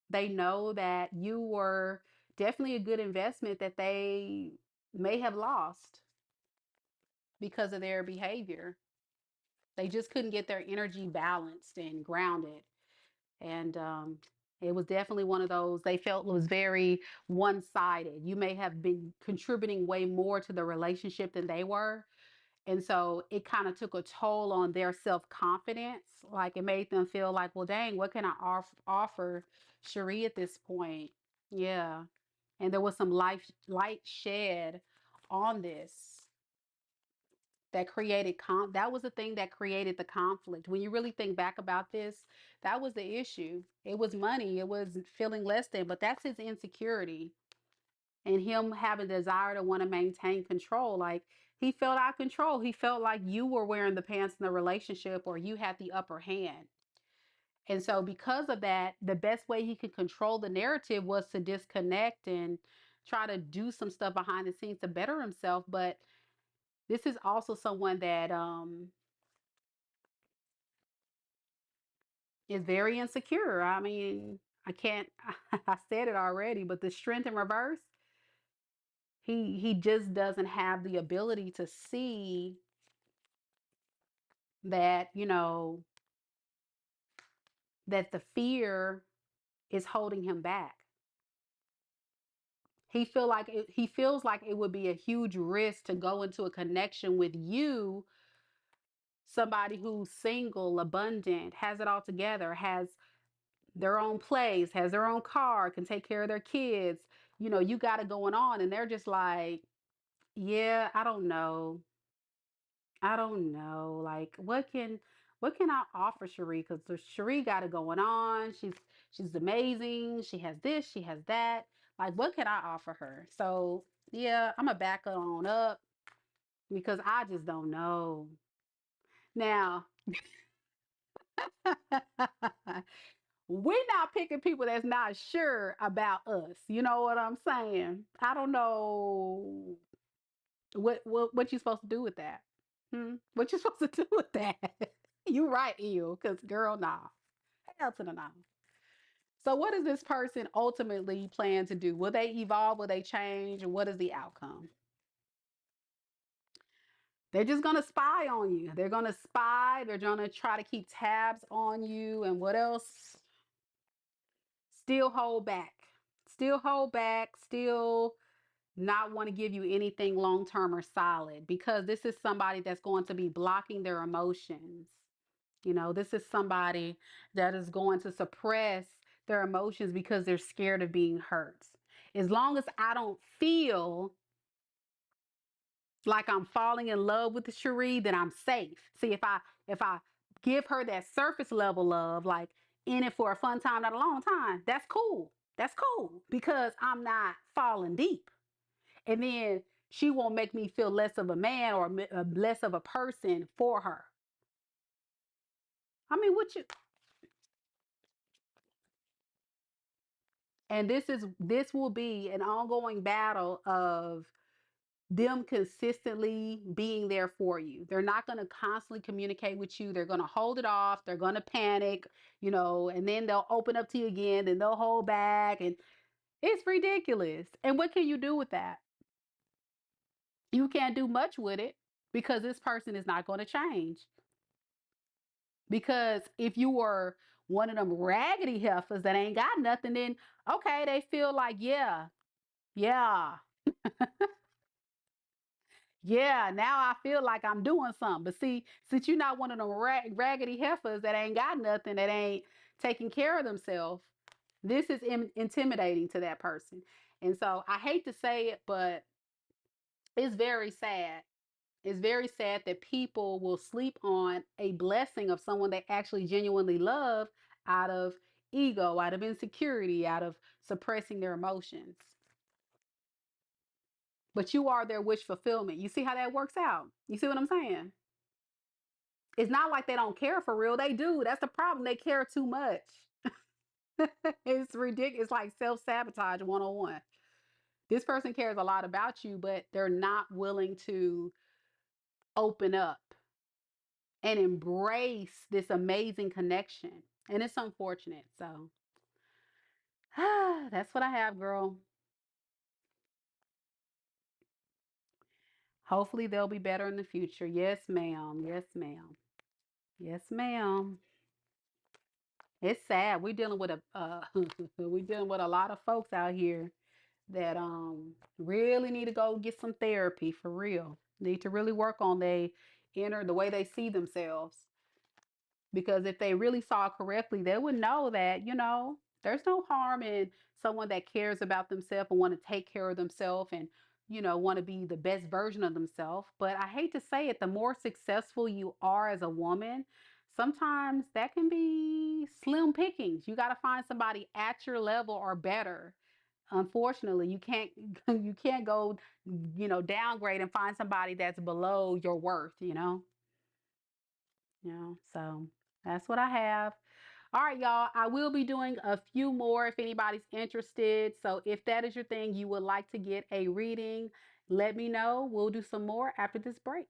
S1: they know that you were definitely a good investment that they may have lost. because of their behavior. They just couldn't get their energy balanced and grounded. And it was definitely one of those they felt was very one sided. You may have been contributing way more to the relationship than they were. And so it kind of took a toll on their self confidence. Like it made them feel like, well, dang, what can I offer Cherie at this point? Yeah. And there was some light shed on this that created that was the thing that created the conflict. When you really think back about this, that was the issue. It was money, it was feeling less than, but that's his insecurity and him having a desire to want to maintain control. Like he felt out of control. He felt like you were wearing the pants in the relationship or you had the upper hand. And so because of that, the best way he could control the narrative was to disconnect and try to do some stuff behind the scenes to better himself. But this is also someone that is very insecure. I mean, I can't I said it already, but the strength in reverse, he just doesn't have the ability to see that, that the fear is holding him back. He feels like it would be a huge risk to go into a connection with you, somebody who's single, abundant, has it all together, has their own place, has their own car, can take care of their kids. You got it going on, and they're just like, yeah, I don't know. I don't know. Like, what can I offer Cherie? Because Cherie got it going on. She's amazing. She has this. She has that. Like, what can I offer her? So yeah, I'm gonna back it on up because I just don't know. Now, we're not picking people that's not sure about us. You know what I'm saying? I don't know what you supposed to do with that. What you supposed to do with that? You right, you, because girl, nah. Hell to the no. So what does this person ultimately plan to do? Will they evolve? Will they change? And what is the outcome? They're just gonna spy on you. They're gonna spy. They're gonna try to keep tabs on you. And what else? Still hold back. Still hold back. Still not want to give you anything long term or solid because this is somebody that's going to be blocking their emotions. This is somebody that is going to suppress their emotions because they're scared of being hurt. As long as I don't feel like I'm falling in love with the Cherie, then I'm safe. See, if I give her that surface level love, like in it for a fun time, not a long time, that's cool. That's cool because I'm not falling deep. And then she won't make me feel less of a man or less of a person for her. I mean, what you and this will be an ongoing battle of them consistently being there for you. They're not going to constantly communicate with you. They're going to hold it off. They're going to panic, and then they'll open up to you again, then they'll hold back and it's ridiculous. And what can you do with that? You can't do much with it because this person is not going to change. Because if you were one of them raggedy heifers that ain't got nothing, then okay, they feel like, yeah, yeah, yeah, now I feel like I'm doing something. But see, since you're not one of them raggedy heifers that ain't got nothing, that ain't taking care of themselves, this is intimidating to that person. And so I hate to say it, but it's very sad. It's very sad that people will sleep on a blessing of someone they actually genuinely love out of ego, out of insecurity, out of suppressing their emotions. But you are their wish fulfillment. You see how that works out? You see what I'm saying? It's not like they don't care for real. They do. That's the problem. They care too much. It's ridiculous. It's like self sabotage 101. This person cares a lot about you, but they're not willing to open up and embrace this amazing connection. And it's unfortunate. So that's what I have, girl. Hopefully they'll be better in the future. Yes, ma'am. Yes, ma'am. Yes, ma'am. It's sad. We're dealing with a we're dealing with a lot of folks out here that really need to go get some therapy for real. Need to really work on the way they see themselves. Because if they really saw correctly, they would know that, there's no harm in someone that cares about themselves and want to take care of themselves and, want to be the best version of themselves. But I hate to say it, the more successful you are as a woman, sometimes that can be slim pickings. You got to find somebody at your level or better. Unfortunately, you can't you can't go, downgrade and find somebody that's below your worth. So that's what I have. All right, y'all. I will be doing a few more if anybody's interested. So if that is your thing, you would like to get a reading, let me know. We'll do some more after this break.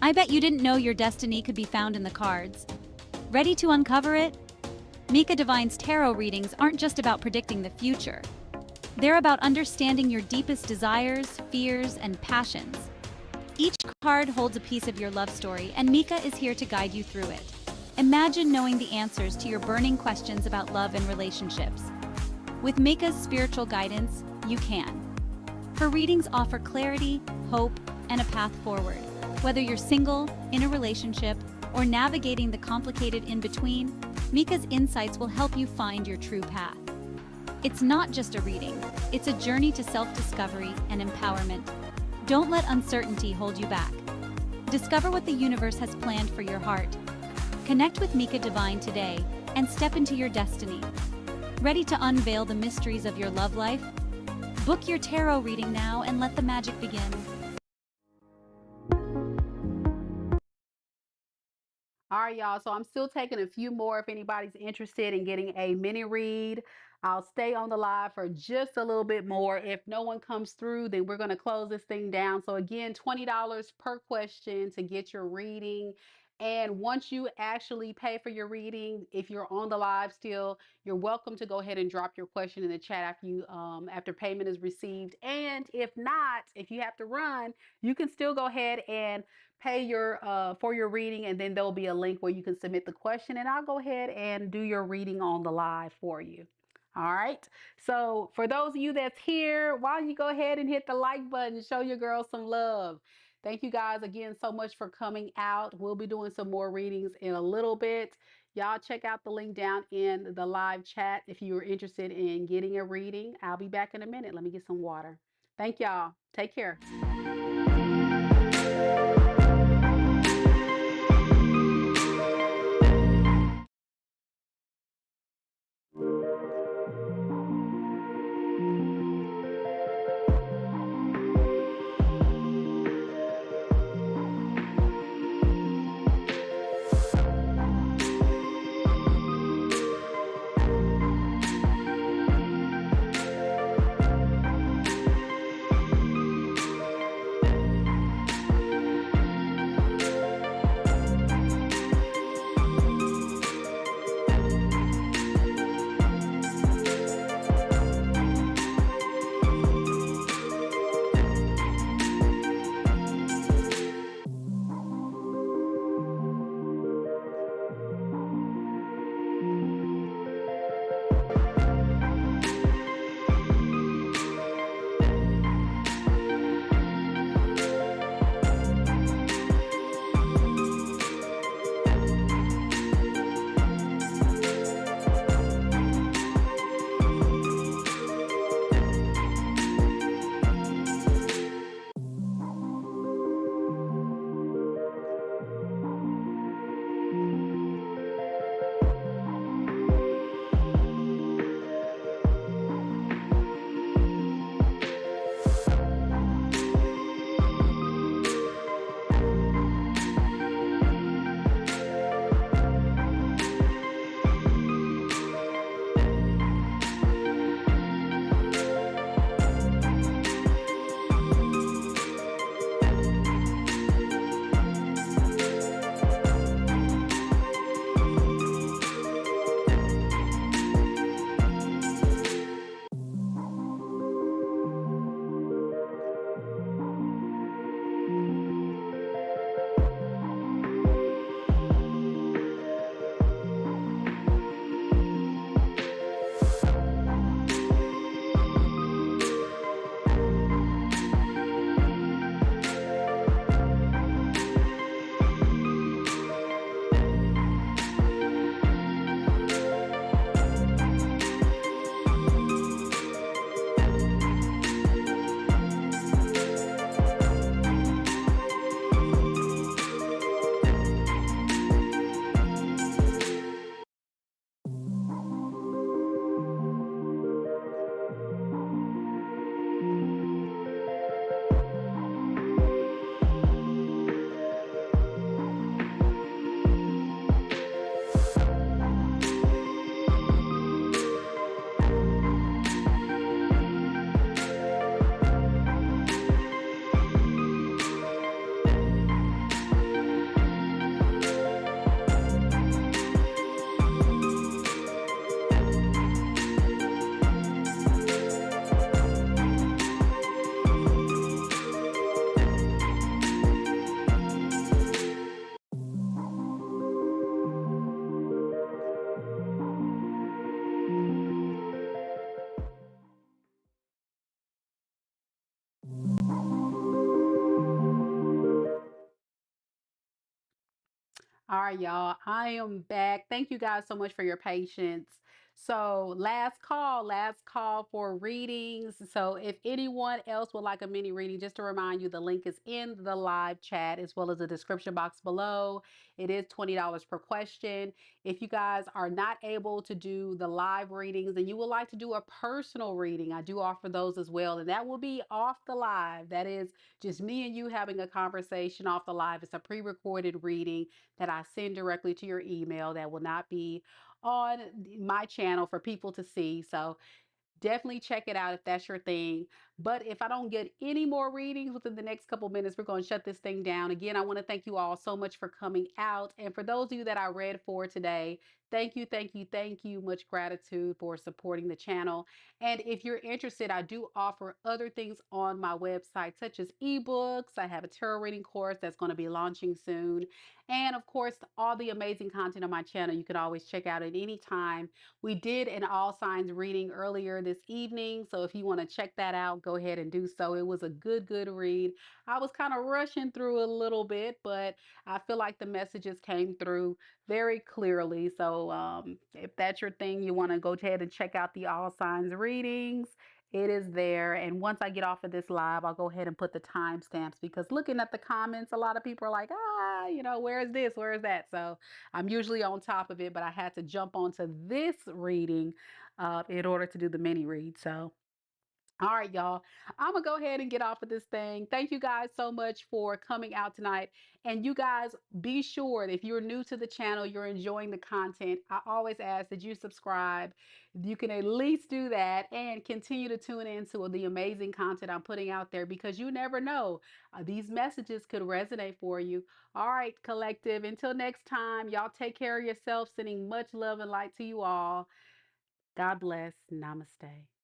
S2: I bet you didn't know your destiny could be found in the cards. Ready to uncover it? Mika Divine's tarot readings aren't just about predicting the future. They're about understanding your deepest desires, fears, and passions. Each card holds a piece of your love story, and Mika is here to guide you through it. Imagine knowing the answers to your burning questions about love and relationships. With Mika's spiritual guidance, you can. Her readings offer clarity, hope, and a path forward. Whether you're single, in a relationship, or navigating the complicated in-between, Mika's insights will help you find your true path. It's not just a reading, it's a journey to self-discovery and empowerment. Don't let uncertainty hold you back. Discover what the universe has planned for your heart. Connect with Mika Divine today and step into your destiny. Ready to unveil the mysteries of your love life? Book your tarot reading now and let the magic begin.
S1: All right, y'all. So I'm still taking a few more if anybody's interested in getting a mini read. I'll stay on the live for just a little bit more. If no one comes through, then we're going to close this thing down. So again, $20 per question to get your reading. And once you actually pay for your reading, if you're on the live still, you're welcome to go ahead and drop your question in the chat after payment is received. And if not, if you have to run, you can still go ahead and pay your for your reading, and then there'll be a link where you can submit the question, and I'll go ahead and do your reading on the live for you. All right. So for those of you that's here, why don't you go ahead and hit the like button, show your girls some love. Thank you guys again so much for coming out. We'll be doing some more readings in a little bit. Y'all check out the link down in the live chat if you are interested in getting a reading. I'll be back in a minute. Let me get some water. Thank y'all. Take care. All right, y'all. I am back. Thank you guys so much for your patience. So, last call for readings. So, if anyone else would like a mini reading, just to remind you, the link is in the live chat as well as the description box below. It is $20 per question. If you guys are not able to do the live readings and you would like to do a personal reading, I do offer those as well. And that will be off the live. That is just me and you having a conversation off the live. It's a pre recorded reading that I send directly to your email that will not be on my channel for people to see. So definitely check it out if that's your thing. But if I don't get any more readings within the next couple minutes, we're going to shut this thing down. Again, I want to thank you all so much for coming out. And for those of you that I read for today, thank you, thank you, thank you. Much gratitude for supporting the channel. And if you're interested, I do offer other things on my website, such as ebooks. I have a tarot reading course that's going to be launching soon. And of course, all the amazing content on my channel you can always check out at any time. We did an all signs reading earlier this evening. So if you want to check that out, go ahead and do so. It was a good read. I was kind of rushing through a little bit, but I feel like the messages came through very clearly. So if that's your thing, you want to go ahead and check out the all signs readings. It is there. And once I get off of this live, I'll go ahead and put the timestamps because looking at the comments, a lot of people are like, where is this? Where is that? So I'm usually on top of it, but I had to jump onto this reading in order to do the mini read. So all right, y'all. I'm gonna go ahead and get off of this thing. Thank you guys so much for coming out tonight. And you guys, be sure that if you're new to the channel, you're enjoying the content, I always ask that you subscribe. You can at least do that and continue to tune into the amazing content I'm putting out there because you never know. These messages could resonate for you. All right, collective. Until next time, y'all take care of yourself. Sending much love and light to you all. God bless. Namaste.